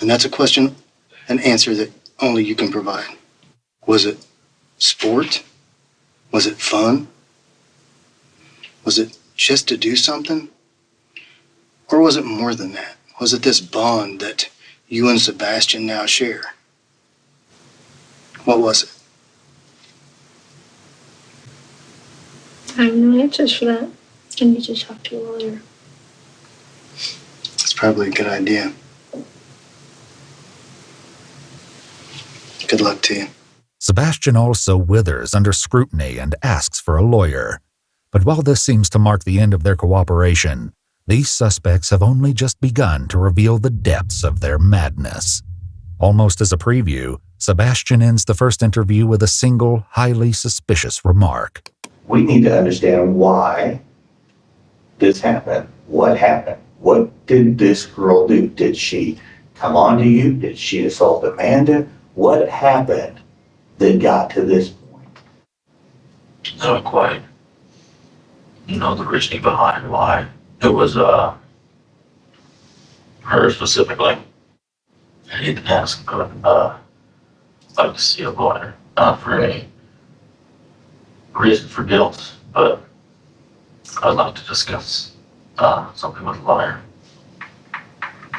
And that's a question, an answer that only you can provide. Was it sport? Was it fun? Was it just to do something? Or was it more than that? Was it this bond that you and Sebastian now share? What was it? I have no answers for that. I need to talk to a lawyer. It's probably a good idea. Good luck to you. Sebastian also withers under scrutiny and asks for a lawyer. But while this seems to mark the end of their cooperation, these suspects have only just begun to reveal the depths of their madness. Almost as a preview, Sebastian ends the first interview with a single, highly suspicious remark. We need to understand why this happened. What happened? What did this girl do? Did she come on to you? Did she assault Amanda? What happened that got to this point? Not quite. The reasoning behind why it was her specifically. I didn't ask, but I'd like to see a lawyer, not for any reason for guilt, but I'd like to discuss something with a lawyer.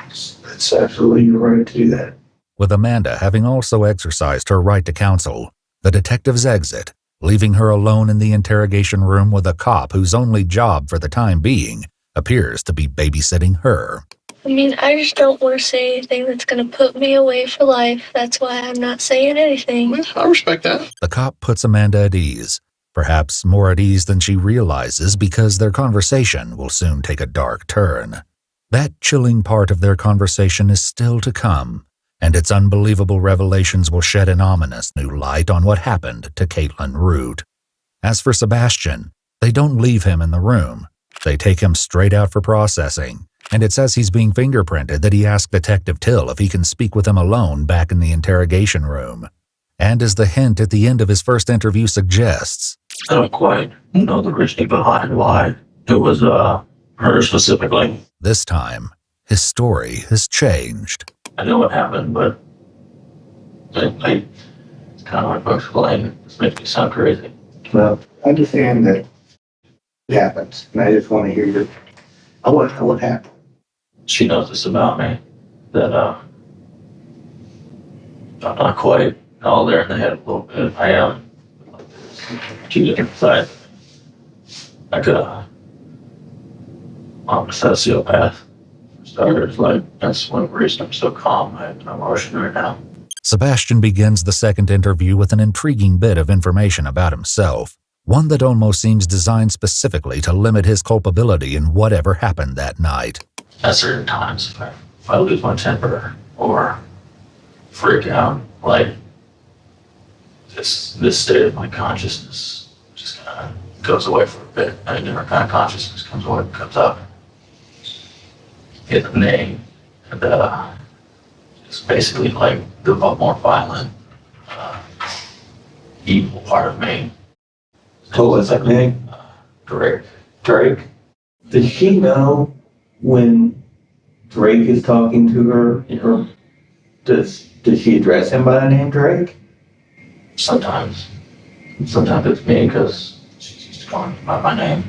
It's absolutely your right to do that. With Amanda having also exercised her right to counsel, the detectives exit, leaving her alone in the interrogation room with a cop whose only job for the time being appears to be babysitting her. I mean, I just don't want to say anything that's going to put me away for life. That's why I'm not saying anything. I respect that. The cop puts Amanda at ease, perhaps more at ease than she realizes because their conversation will soon take a dark turn. That chilling part of their conversation is still to come, and its unbelievable revelations will shed an ominous new light on what happened to Kaitlyn Root. As for Sebastian, they don't leave him in the room. They take him straight out for processing, And it's as he's being fingerprinted that he asks Detective Till if he can speak with him alone back in the interrogation room. And as the hint at the end of his first interview suggests, I don't quite know the reasoning behind why it was her specifically. This time, his story has changed. I know what happened, but it's kind of hard to explain. This makes me sound crazy. Well, I understand that it happens, and I just want to hear what happened. She knows this about me, that I'm not quite all there in the head a little bit. I am. Two different sides. I'm a sociopath. Starters, that's one reason I'm so calm. I have no emotion right now. Sebastian begins the second interview with an intriguing bit of information about himself, one that almost seems designed specifically to limit his culpability in whatever happened that night. At certain times, if I lose my temper or freak out, this state of my consciousness just kind of goes away for a bit. A different kind of consciousness comes up. Get the name, and it's basically the more violent, evil part of me. What was that name? Drake. Drake? Does she know when Drake is talking to her? Or does she address him by the name Drake? Sometimes it's me because she's used to calling me by my name.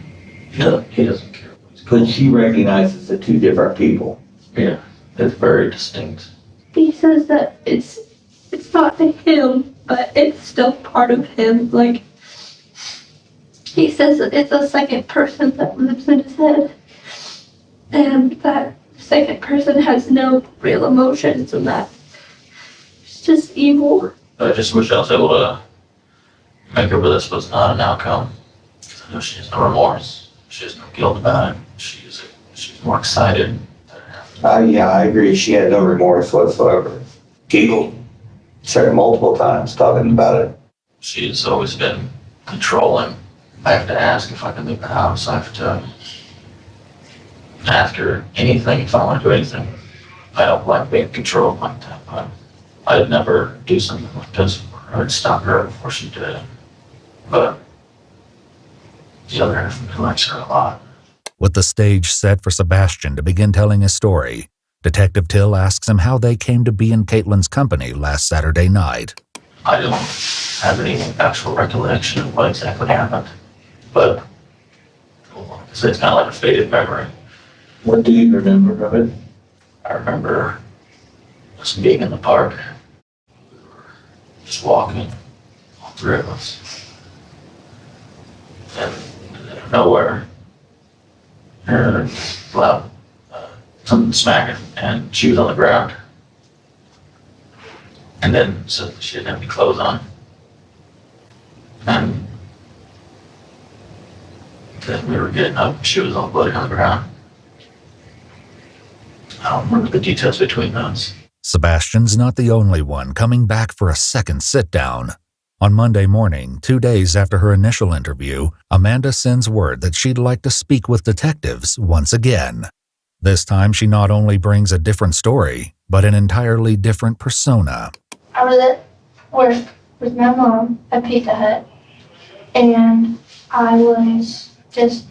He doesn't care. But she recognizes the two different people. Yeah, it's very distinct. He says that it's not him, but it's still part of him. He says that it's a second person that lives in his head, and that second person has no real emotions, and that it's just evil. I just wish I was able to make her believe this was not an outcome. I know she has no remorse. She has no guilt about it. She's more excited. Yeah, I agree. She had no remorse whatsoever. Giggled multiple times talking about it. She's always been controlling. I have to ask if I can leave the house. I have to ask her anything if I want to do anything. I don't like being controlled like that, but I'd never do something like this for her. I'd stop her before she did it. But the other half of me likes her a lot. With the stage set for Sebastian to begin telling his story, Detective Till asks him how they came to be in Kaitlyn's company last Saturday night. I don't have any actual recollection of what exactly happened, but it's kind of like a faded memory. What do you remember of it? I remember just being in the park. We were just walking, all three of us. And out of nowhere, I heard loud something smacking, and she was on the ground. And then suddenly she didn't have any clothes on. And then we were getting up, she was all bloody on the ground. I don't remember the details between those. Sebastian's not the only one coming back for a second sit-down. On Monday morning, 2 days after her initial interview, Amanda sends word that she'd like to speak with detectives once again. This time, she not only brings a different story, but an entirely different persona. I was at work with my mom at Pizza Hut, and I was just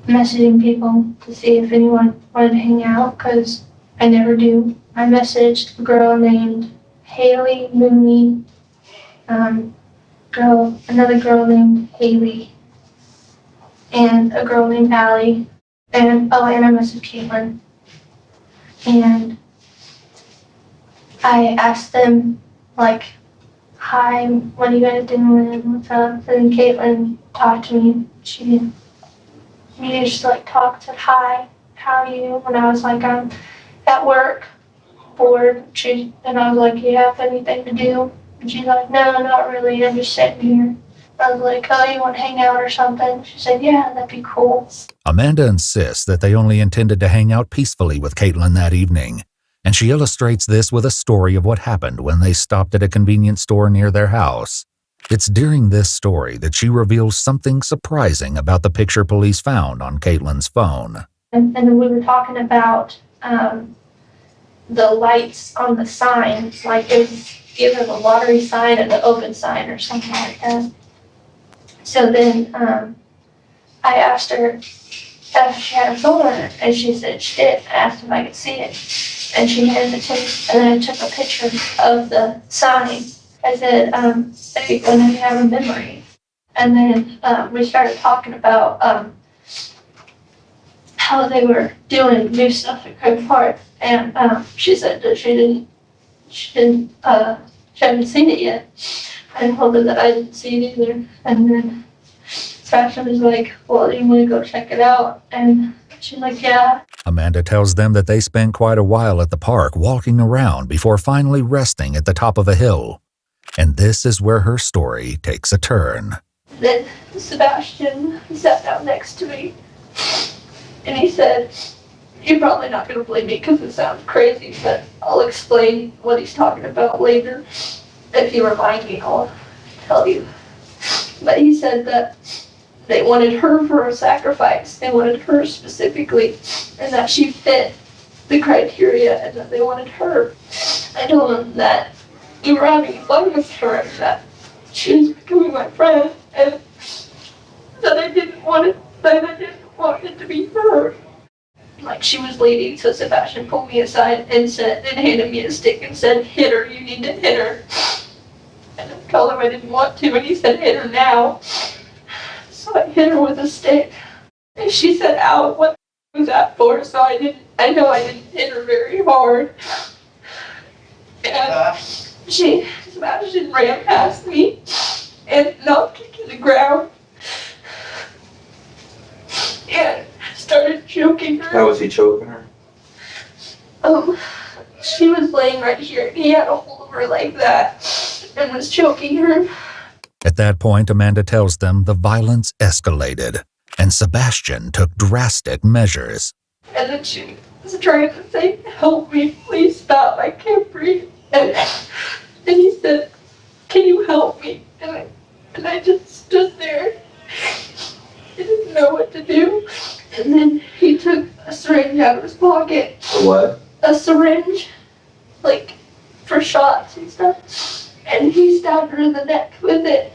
messaging people to see if anyone wanted to hang out, because I never do. I messaged a girl named Haley Mooney, another girl named Haley, and a girl named Allie, and I messaged Kaitlyn. And I asked them, hi, what are you guys doing, what's up? And then Kaitlyn talked to me. She just talked, said, hi, how are you? And I was like, I'm at work, bored. And I was like, you have anything to do? And she's like, no, not really, I'm just sitting here. I was like, oh, you want to hang out or something? She said, yeah, that'd be cool. Amanda insists that they only intended to hang out peacefully with Kaitlyn that evening, and she illustrates this with a story of what happened when they stopped at a convenience store near their house. It's during this story that she reveals something surprising about the picture police found on Kaitlyn's phone. And then we were talking about the lights on the signs, like it was either the lottery sign or the open sign or something like that. So then I asked her if she had her phone on her, and she said she did. I asked if I could see it, and she handed it to me, and then I took a picture of the sign. I said, hey, when I have a memory. And then we started talking about how they were doing new stuff at Krug Park, and she said that she hadn't seen it yet. I told her that I didn't see it either, and then Sasha was like, well, you want to go check it out? And she's like, yeah. Amanda tells them that they spent quite a while at the park walking around before finally resting at the top of a hill. And this is where her story takes a turn. Then Sebastian sat down next to me, and he said, you're probably not going to believe me because it sounds crazy, but I'll explain what he's talking about later. If you remind me, I'll tell you. But he said that they wanted her for a sacrifice. They wanted her specifically, and that she fit the criteria, and that they wanted her. I told him that we were having fun with her, and that she was becoming my friend, and that I didn't want it to be her. Like, she was bleeding, so Sebastian pulled me aside and handed me a stick and said, hit her, you need to hit her. And I told him I didn't want to, and he said, hit her now. So I hit her with a stick. And she said, ow, what was that for? So I know I didn't hit her very hard. And Sebastian ran past me and knocked her to the ground. And started choking her. How was he choking her? She was laying right here, and he had a hold of her like that and was choking her. At that point, Amanda tells them the violence escalated, and Sebastian took drastic measures. And then she was trying to say, help me, please stop, I can't breathe. And he said, can you help me? And I just stood there. I didn't know what to do. And then he took a syringe out of his pocket. For what? A syringe, like for shots and stuff. And he stabbed her in the neck with it.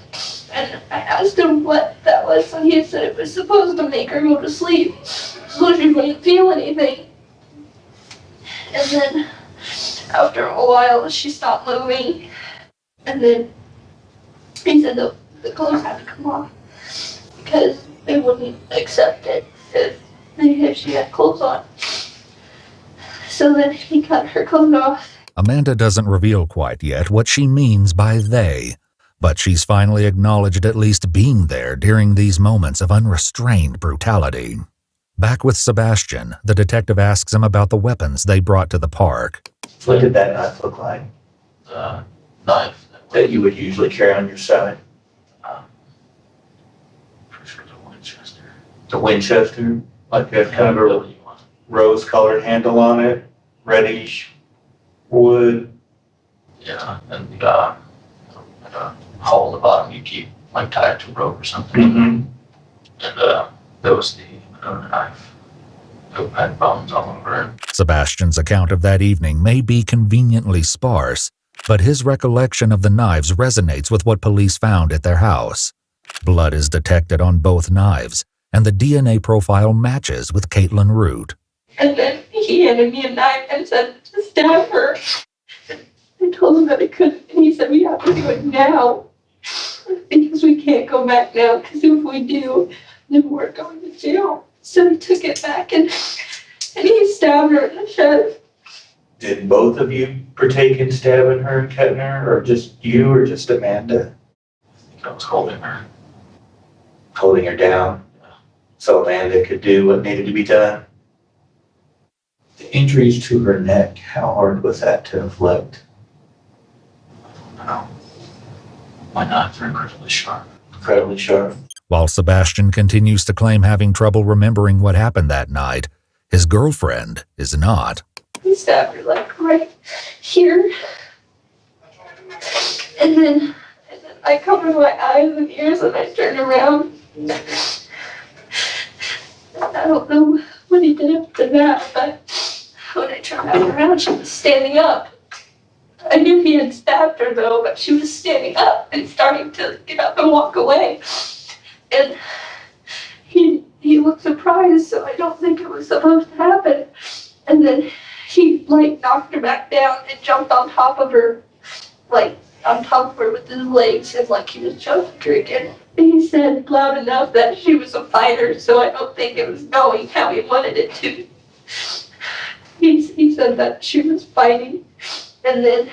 And I asked him what that was, and he said it was supposed to make her go to sleep, so she wouldn't feel anything. And then after a while, she stopped moving. And then he said the clothes had to come off because they wouldn't accept it if she had clothes on. So then he cut her clothes off. Amanda doesn't reveal quite yet what she means by they, but she's finally acknowledged at least being there during these moments of unrestrained brutality. Back with Sebastian, the detective asks him about the weapons they brought to the park. What did that knife look like? The knife That you would usually carry on your side? pretty sure the Winchester. The Winchester? Like a kind of a rose-colored handle on it? Reddish wood? Yeah, and like a hole at the bottom you keep like tied to a rope or something. Mm-hmm. And that was the knife. It had bones all over it. Sebastian's account of that evening may be conveniently sparse, but his recollection of the knives resonates with what police found at their house. Blood is detected on both knives, and the DNA profile matches with Kaitlyn Root. And then he handed me a knife and said to stab her. I told him that I couldn't, and he said we have to do it now. Because we can't go back now, because if we do, then we're going to jail. So he took it back and he stabbed her in the chest. Did both of you partake in stabbing her and cutting her, or just you, or just Amanda? I think I was holding her. Holding her down so Amanda could do what needed to be done? The injuries to her neck, how hard was that to inflict? No. My knives are incredibly sharp. Incredibly sharp. While Sebastian continues to claim having trouble remembering what happened that night, his girlfriend is not. He stabbed her like right here. And then I covered my eyes and ears and I turned around. I don't know what he did that, but when I turned back around, she was standing up. I knew he had stabbed her though, but she was standing up and starting to get up and walk away. And he looked surprised, so I don't think it was supposed to happen. And then he like knocked her back down and jumped on top of her, like on top of her with his legs, and like he was choking her again. And he said loud enough that she was a fighter, so I don't think it was going how he wanted it to. He said that she was fighting, and then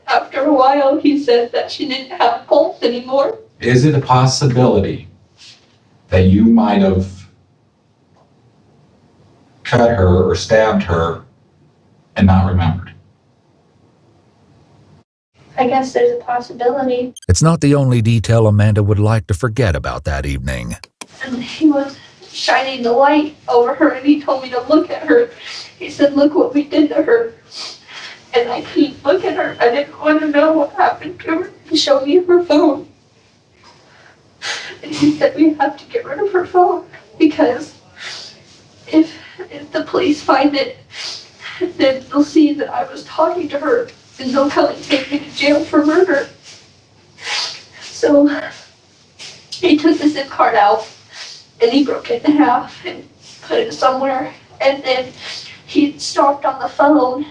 after a while he said that she didn't have a pulse anymore. Is it a possibility that you might have cut her or stabbed her and not remembered? I guess there's a possibility. It's not the only detail Amanda would like to forget about that evening. And he was shining the light over her, and he told me to look at her. He said, look what we did to her. And I couldn't look at her. I didn't want to know what happened to her. He showed me her phone. And he said, we have to get rid of her phone, because if the police find it, then they'll see that I was talking to her, and they'll come and take me to jail for murder. So he took the SIM card out, and he broke it in half and put it somewhere. And then he stopped on the phone,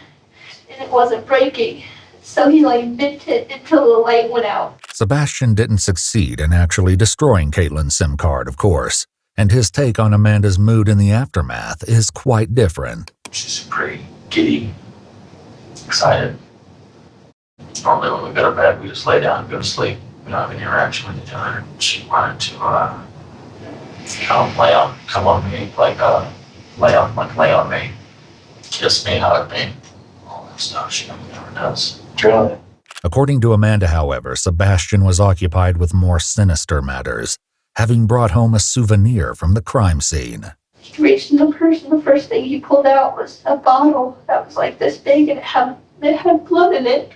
and it wasn't breaking. So he like bent it until the light went out. Sebastian didn't succeed in actually destroying Kaitlyn's SIM card, of course, and his take on Amanda's mood in the aftermath is quite different. She's pretty giddy, excited. Normally when we go to bed, we just lay down and go to sleep. We don't have any interaction with each other. She wanted to come on me, lay on me, kiss me, hug me, all that stuff. She never does. Really? According to Amanda, however, Sebastian was occupied with more sinister matters, having brought home a souvenir from the crime scene. He reached in the purse, and the first thing he pulled out was a bottle that was like this big, and it had blood in it.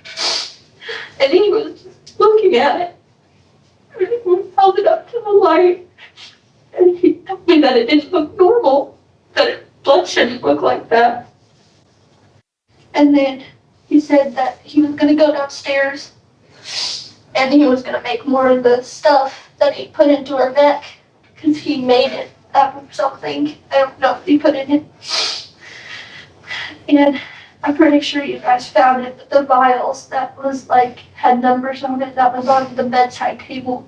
And he was looking at it, and he held it up to the light, and he told me that it didn't look normal, that blood shouldn't look like that. And then he said that he was going to go downstairs, and he was going to make more of the stuff that he put into her neck, because he made it out of something. I don't know if he put it in. And I'm pretty sure you guys found it, but the vials that was like, had numbers on it, that was on the bedside table.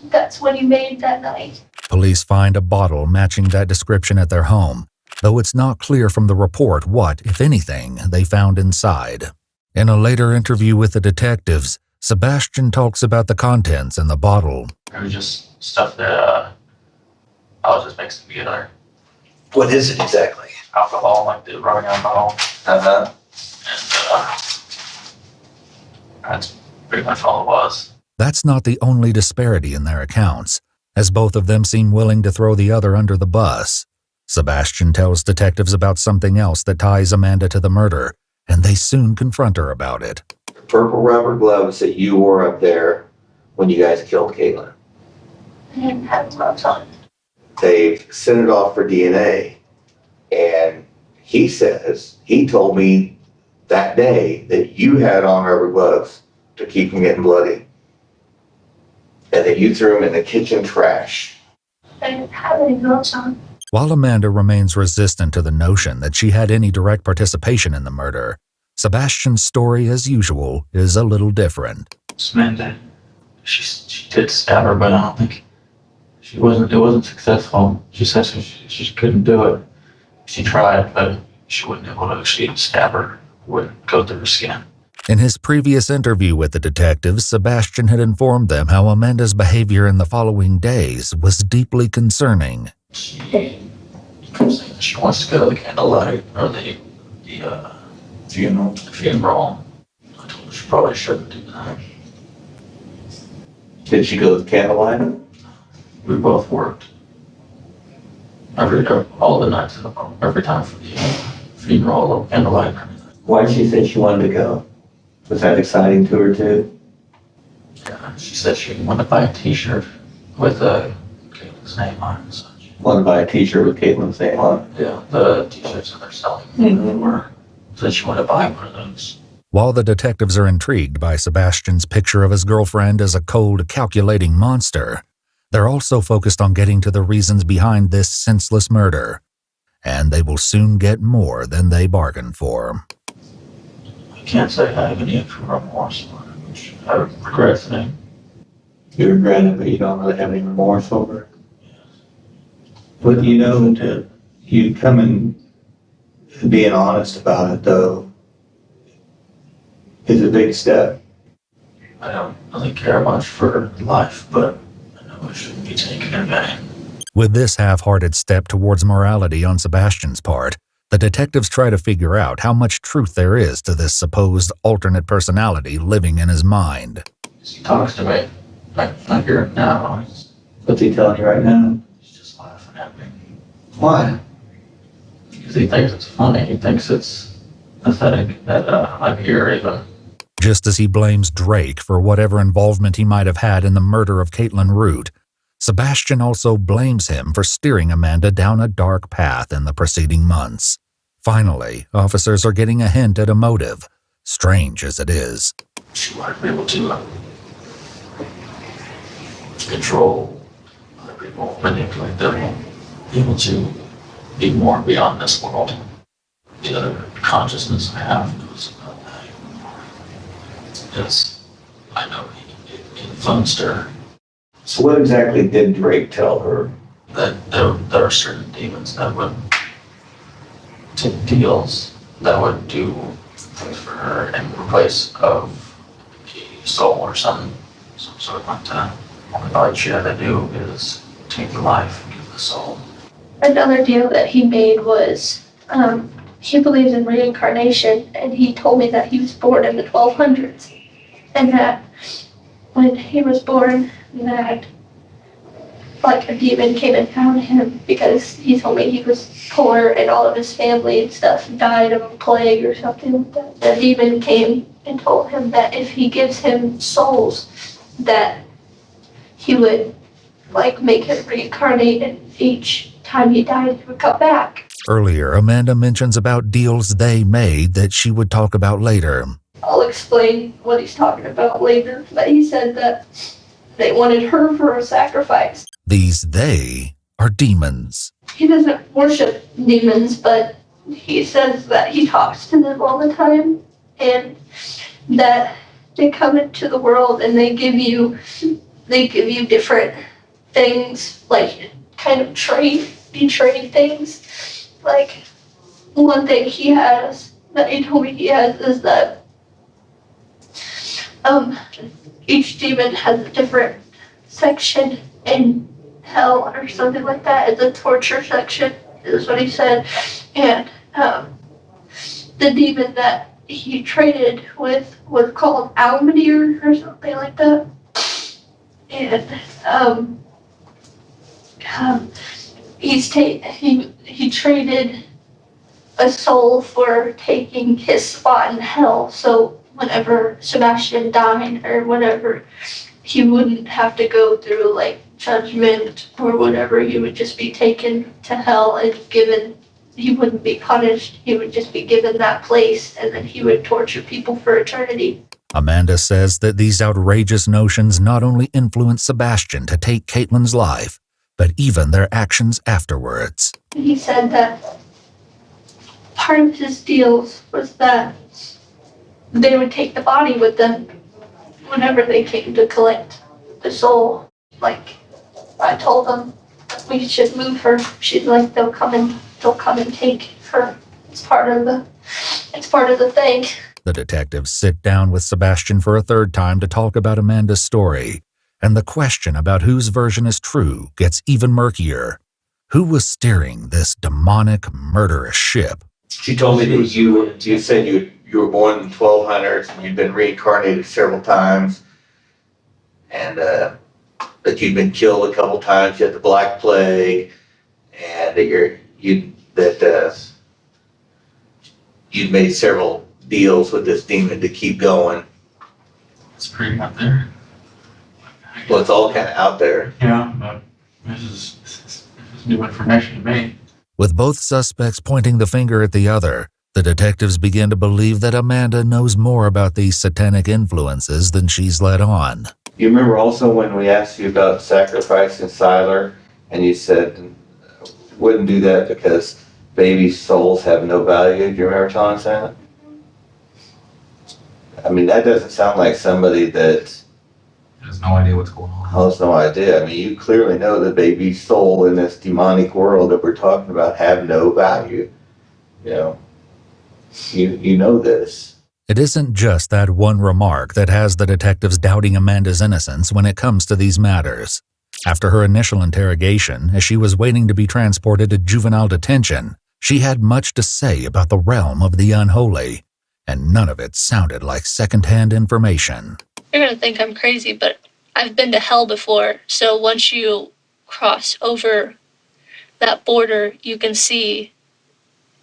That's what he made that night. Police find a bottle matching that description at their home, though it's not clear from the report what, if anything, they found inside. In a later interview with the detectives, Sebastian talks about the contents in the bottle. It was just stuff that I was just mixing together. What is it exactly? Alcohol, like the rubbing alcohol. Uh-huh. And that's pretty much all it was. That's not the only disparity in their accounts, as both of them seem willing to throw the other under the bus. Sebastian tells detectives about something else that ties Amanda to the murder, and they soon confront her about it. Purple rubber gloves that you wore up there when you guys killed Kaitlyn. I didn't have gloves on. They've sent it off for DNA, and he told me that day that you had on rubber gloves to keep from getting bloody, and that you threw them in the kitchen trash. I didn't have any gloves on. While Amanda remains resistant to the notion that she had any direct participation in the murder, Sebastian's story, as usual, is a little different. Amanda, she did stab her, but I don't think it wasn't successful. She said she couldn't do it. She tried, but she wasn't able to actually stab her. It wouldn't go through her skin. In his previous interview with the detectives, Sebastian had informed them how Amanda's behavior in the following days was deeply concerning. She wants to go to the candlelight or the funeral. I told her she probably shouldn't do that. Did she go to the candlelight? We both worked all the nights, every time for the funeral or candlelight. Why did she say she wanted to go? Was that exciting to her too? Yeah, she said she wanted to buy a T-shirt with Kaitlyn's name on it and such. Want to buy a t-shirt with Kaitlyn's name on it? Yeah, the t-shirts that they're selling were, said she wanted to buy one of those. While the detectives are intrigued by Sebastian's picture of his girlfriend as a cold, calculating monster, they're also focused on getting to the reasons behind this senseless murder. And they will soon get more than they bargained for. I can't say I have any remorse for it, which I regret saying. You regret it, but you don't really have any remorse over it. But you know that you coming, being honest about it, though, is a big step. I don't really care much for life, but I know it shouldn't be taken in vain. With this half-hearted step towards morality on Sebastian's part, the detectives try to figure out how much truth there is to this supposed alternate personality living in his mind. He talks to me like here now. What's he telling you right now? He's just laughing at me. Why? Because he thinks it's funny. He thinks it's pathetic that I'm here even. Just as he blames Drake for whatever involvement he might have had in the murder of Kaitlyn Root, Sebastian also blames him for steering Amanda down a dark path in the preceding months. Finally, officers are getting a hint at a motive, strange as it is. She might be able to control other people, manipulate them, able to be more beyond this world. The other consciousness I have knows about that. Because I know it influenced her. So what exactly did Drake tell her? That there are certain demons that would take deals that would do things for her in place of a soul or some sort of like that. All she had to do is take the life and give the soul. Another deal that he made was, he believes in reincarnation, and he told me that he was born in the 1200s, and that when he was born, that like a demon came and found him because he told me he was poor and all of his family and stuff died of a plague or something like that. The demon came and told him that if he gives him souls, that he would like make him reincarnate, and each time he died he would come back. Earlier, Amanda mentions about deals they made that she would talk about later. I'll explain what he's talking about later, but he said that they wanted her for a sacrifice. These they are demons. He doesn't worship demons, but he says that he talks to them all the time, and that they come into the world and they give you different things, like kind of you train things. Like one thing he has that he told me he has is that each demon has a different section in hell or something like that. It's a torture section, is what he said. And the demon that he traded with was called Almadir or something like that. And he traded a soul for taking his spot in hell. So whenever Sebastian died or whatever, he wouldn't have to go through like judgment or whatever. He would just be taken to hell and he wouldn't be punished. He would just be given that place, and then he would torture people for eternity. Amanda says that these outrageous notions not only influenced Sebastian to take Kaitlyn's life, but even their actions afterwards. He said that part of his deals was that they would take the body with them whenever they came to collect the soul. Like, I told them that we should move her. She's like, they'll come and take her. It's part of the thing. The detectives sit down with Sebastian for a third time to talk about Amanda's story, and the question about whose version is true gets even murkier. Who was steering this demonic, murderous ship? She told me that you said you were born in the 1200s and you'd been reincarnated several times, and that you'd been killed a couple times. You had the Black Plague, and that you'd made several deals with this demon to keep going. It's pretty out there. Well, it's all kind of out there. Yeah, but this is It's new information to me. With both suspects pointing the finger at the other, the detectives begin to believe that Amanda knows more about these satanic influences than she's let on. You remember also when we asked you about sacrificing Siler, and you said wouldn't do that because baby souls have no value? Do you remember telling us that? I mean, that doesn't sound like somebody that Has no idea what's going on. has no idea. I mean, you clearly know the baby soul in this demonic world that we're talking about have no value. You know, you know this. It isn't just that one remark that has the detectives doubting Amanda's innocence when it comes to these matters. After her initial interrogation, as she was waiting to be transported to juvenile detention, she had much to say about the realm of the unholy, and none of it sounded like secondhand information. You're gonna think I'm crazy, but I've been to hell before, so once you cross over that border, you can see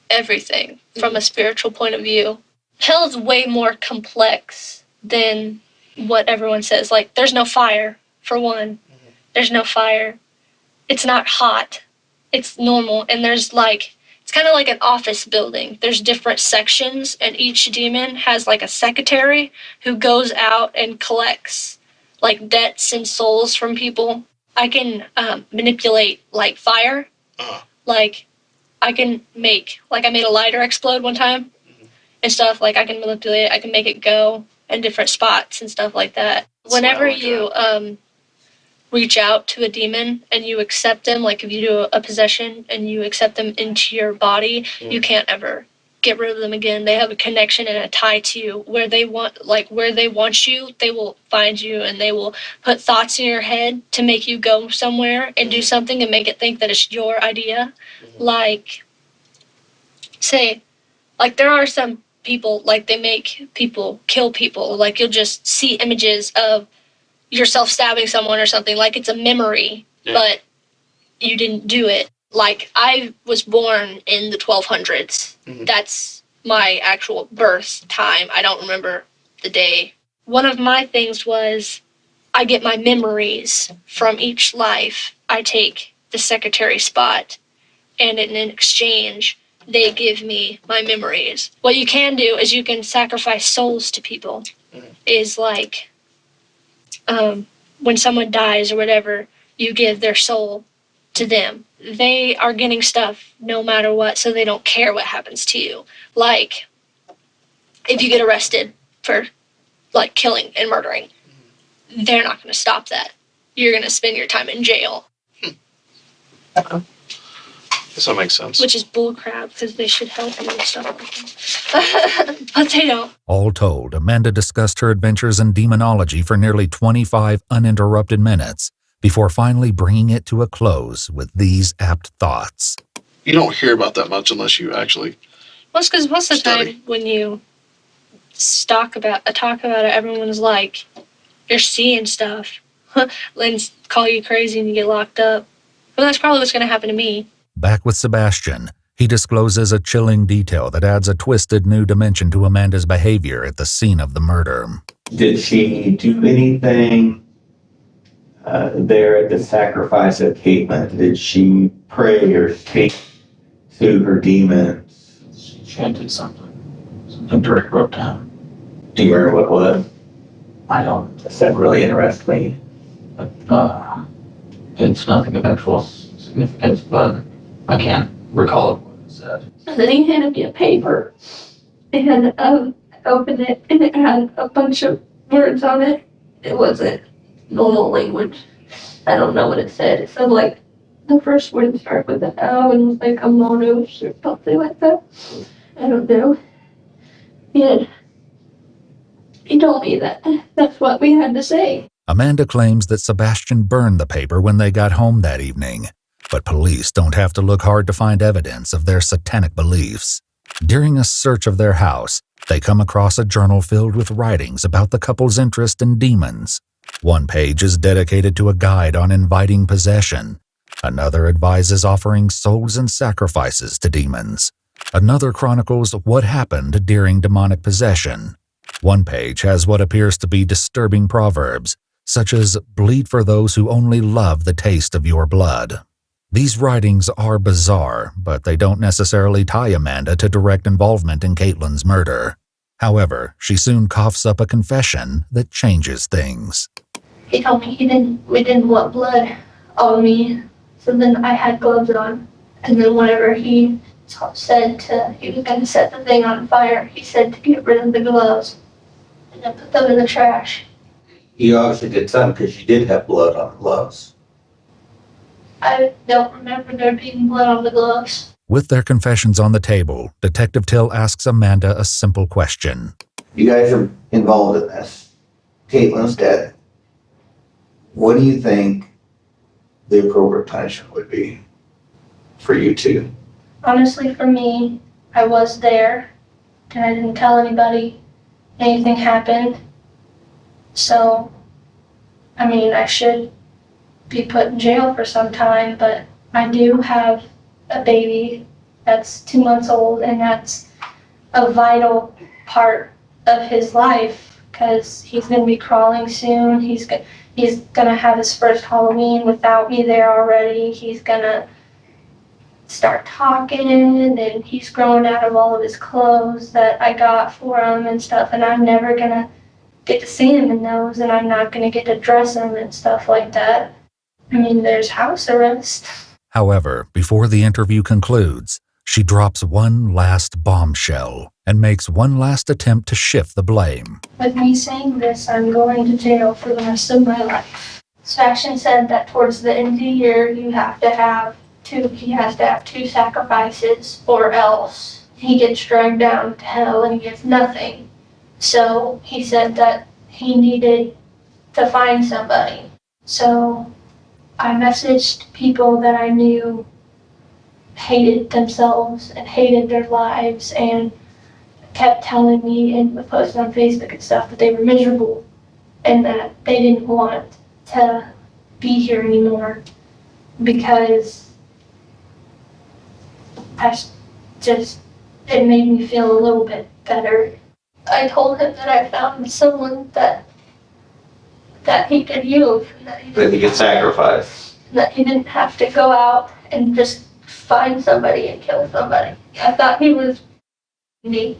everything from a spiritual point of view. Hell is way more complex than what everyone says. Like, there's no fire, for one. There's no fire. It's not hot. It's normal. And there's like, it's kind of like an office building. There's different sections, and each demon has like a secretary who goes out and collects like debts and souls from people. I can manipulate like fire. Like, I can make, like I made a lighter explode one time and stuff. Like, I can manipulate it. I can make it go in different spots and stuff like that. Whenever you reach out to a demon and you accept them, like if you do a possession and you accept them into your body, you can't ever get rid of them again. They have a connection and a tie to you. Where they want you, they will find you, and they will put thoughts in your head to make you go somewhere and do something and make it think that it's your idea. Like, say, like there are some people, like they make people kill people. Like, you'll just see images of yourself stabbing someone or something, like it's a memory, but you didn't do it. Like, I was born in the 1200s. That's my actual birth time. I don't remember the day. One of my things was I get my memories from each life. I take the secretary spot, and in exchange, they give me my memories. What you can do is you can sacrifice souls to people. Is like, when someone dies or whatever, you give their soul to them. They are getting stuff no matter what, so they don't care what happens to you. Like, if you get arrested for, like, killing and murdering, they're not going to stop that. You're going to spend your time in jail. Does that make sense? Which is bullcrap, because they should help you and stuff like that. But they don't. All told, Amanda discussed her adventures in demonology for nearly 25 uninterrupted minutes before finally bringing it to a close with these apt thoughts. You don't hear about that much unless you actually. Well, it's because most of the time when you talk about it, everyone's like, you're seeing stuff. And call you crazy and you get locked up. Well, that's probably what's going to happen to me. Back with Sebastian, he discloses a chilling detail that adds a twisted new dimension to Amanda's behavior at the scene of the murder. Did she do anything there at the sacrifice of Kaitlyn? Did she pray or speak to her demons? She chanted something. Something Drake wrote down. Do you remember what it was? I don't. That really interests me. But, it's nothing of actual significance, but I can't recall what it said. And then he handed me a paper, and I opened it, and it had a bunch of words on it. It wasn't normal language. I don't know what it said. It said, like, the first word started with an O and was like a monos or something like that. I don't know. And he told me that that's what we had to say. Amanda claims that Sebastian burned the paper when they got home that evening, but police don't have to look hard to find evidence of their satanic beliefs. During a search of their house, they come across a journal filled with writings about the couple's interest in demons. One page is dedicated to a guide on inviting possession. Another advises offering souls and sacrifices to demons. Another chronicles what happened during demonic possession. One page has what appears to be disturbing proverbs, such as, "Bleed for those who only love the taste of your blood." These writings are bizarre, but they don't necessarily tie Amanda to direct involvement in Kaitlyn's murder. However, she soon coughs up a confession that changes things. He told me we didn't want blood on me, so then I had gloves on. And then whenever he said he was going to set the thing on fire, he said to get rid of the gloves and then put them in the trash. You obviously did something because you did have blood on the gloves. I don't remember there being blood on the gloves. With their confessions on the table, Detective Till asks Amanda a simple question. You guys are involved in this. Kaitlyn's dead. What do you think the appropriate punishment would be for you two? Honestly, for me, I was there and I didn't tell anybody anything happened. So, I mean, I should be put in jail for some time, but I do have a baby that's 2 months old, and that's a vital part of his life because he's going to be crawling soon. He's going to have his first Halloween without me there already. He's going to start talking, and he's growing out of all of his clothes that I got for him and stuff, and I'm never going to get to see him in those, and I'm not going to get to dress him and stuff like that. I mean, there's house arrest. However, before the interview concludes, she drops one last bombshell and makes one last attempt to shift the blame. With me saying this, I'm going to jail for the rest of my life. Sebastian said that towards the end of the year, he has to have two sacrifices, or else he gets dragged down to hell and he gets nothing. So he said that he needed to find somebody. So I messaged people that I knew hated themselves and hated their lives and kept telling me and posting on Facebook and stuff that they were miserable and that they didn't want to be here anymore because it made me feel a little bit better. I told him that I found someone that he could use. That he could sacrifice. That he didn't have to go out and just find somebody and kill somebody. I thought he was me.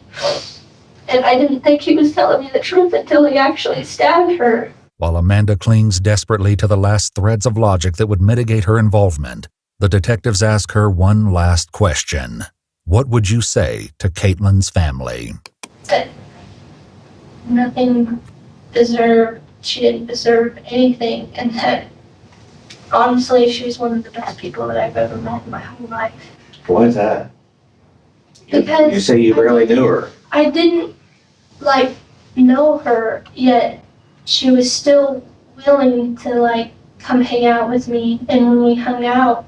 And I didn't think he was telling me the truth until he actually stabbed her. While Amanda clings desperately to the last threads of logic that would mitigate her involvement, the detectives ask her one last question. What would you say to Kaitlyn's family? That she didn't deserve anything, and that honestly she was one of the best people that I've ever met in my whole life. Why is that? Because you say you barely knew her. I didn't know her, yet she was still willing to come hang out with me, and when we hung out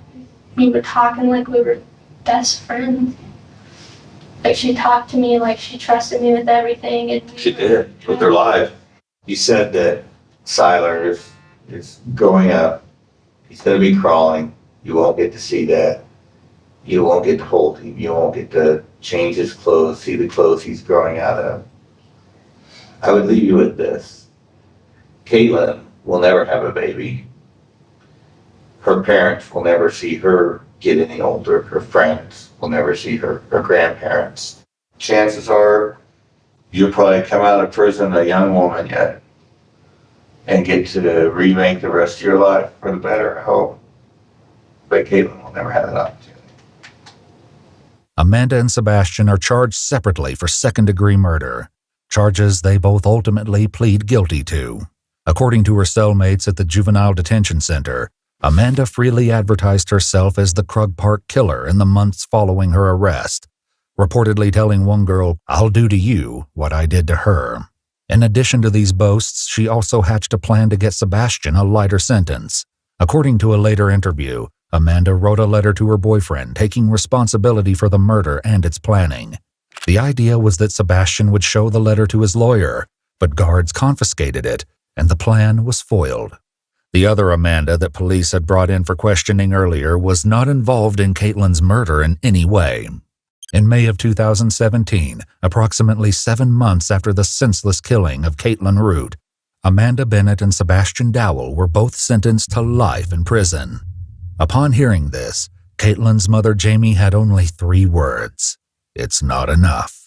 we were talking like we were best friends. She talked to me like she trusted me with everything, and She did, with her life. You said that Siler is growing up. He's going to be crawling. You won't get to see that. You won't get to hold him. You won't get to change his clothes, see the clothes he's growing out of. I would leave you with this. Kaitlyn will never have a baby. Her parents will never see her get any older. Her friends will never see her grandparents. Chances are you'll probably come out of prison a young woman yet and get to remake the rest of your life for the better, I hope. But Kaitlyn will never have that opportunity. Amanda and Sebastian are charged separately for second-degree murder, charges they both ultimately plead guilty to. According to her cellmates at the Juvenile Detention Center, Amanda freely advertised herself as the Krug Park killer in the months following her arrest, reportedly telling one girl, "I'll do to you what I did to her." In addition to these boasts, she also hatched a plan to get Sebastian a lighter sentence. According to a later interview, Amanda wrote a letter to her boyfriend taking responsibility for the murder and its planning. The idea was that Sebastian would show the letter to his lawyer, but guards confiscated it, and the plan was foiled. The other Amanda that police had brought in for questioning earlier was not involved in Kaitlyn's murder in any way. In May of 2017, approximately 7 months after the senseless killing of Kaitlyn Root, Amanda Bennett and Sebastian Dowell were both sentenced to life in prison. Upon hearing this, Kaitlyn's mother Jamie had only 3 words. It's not enough.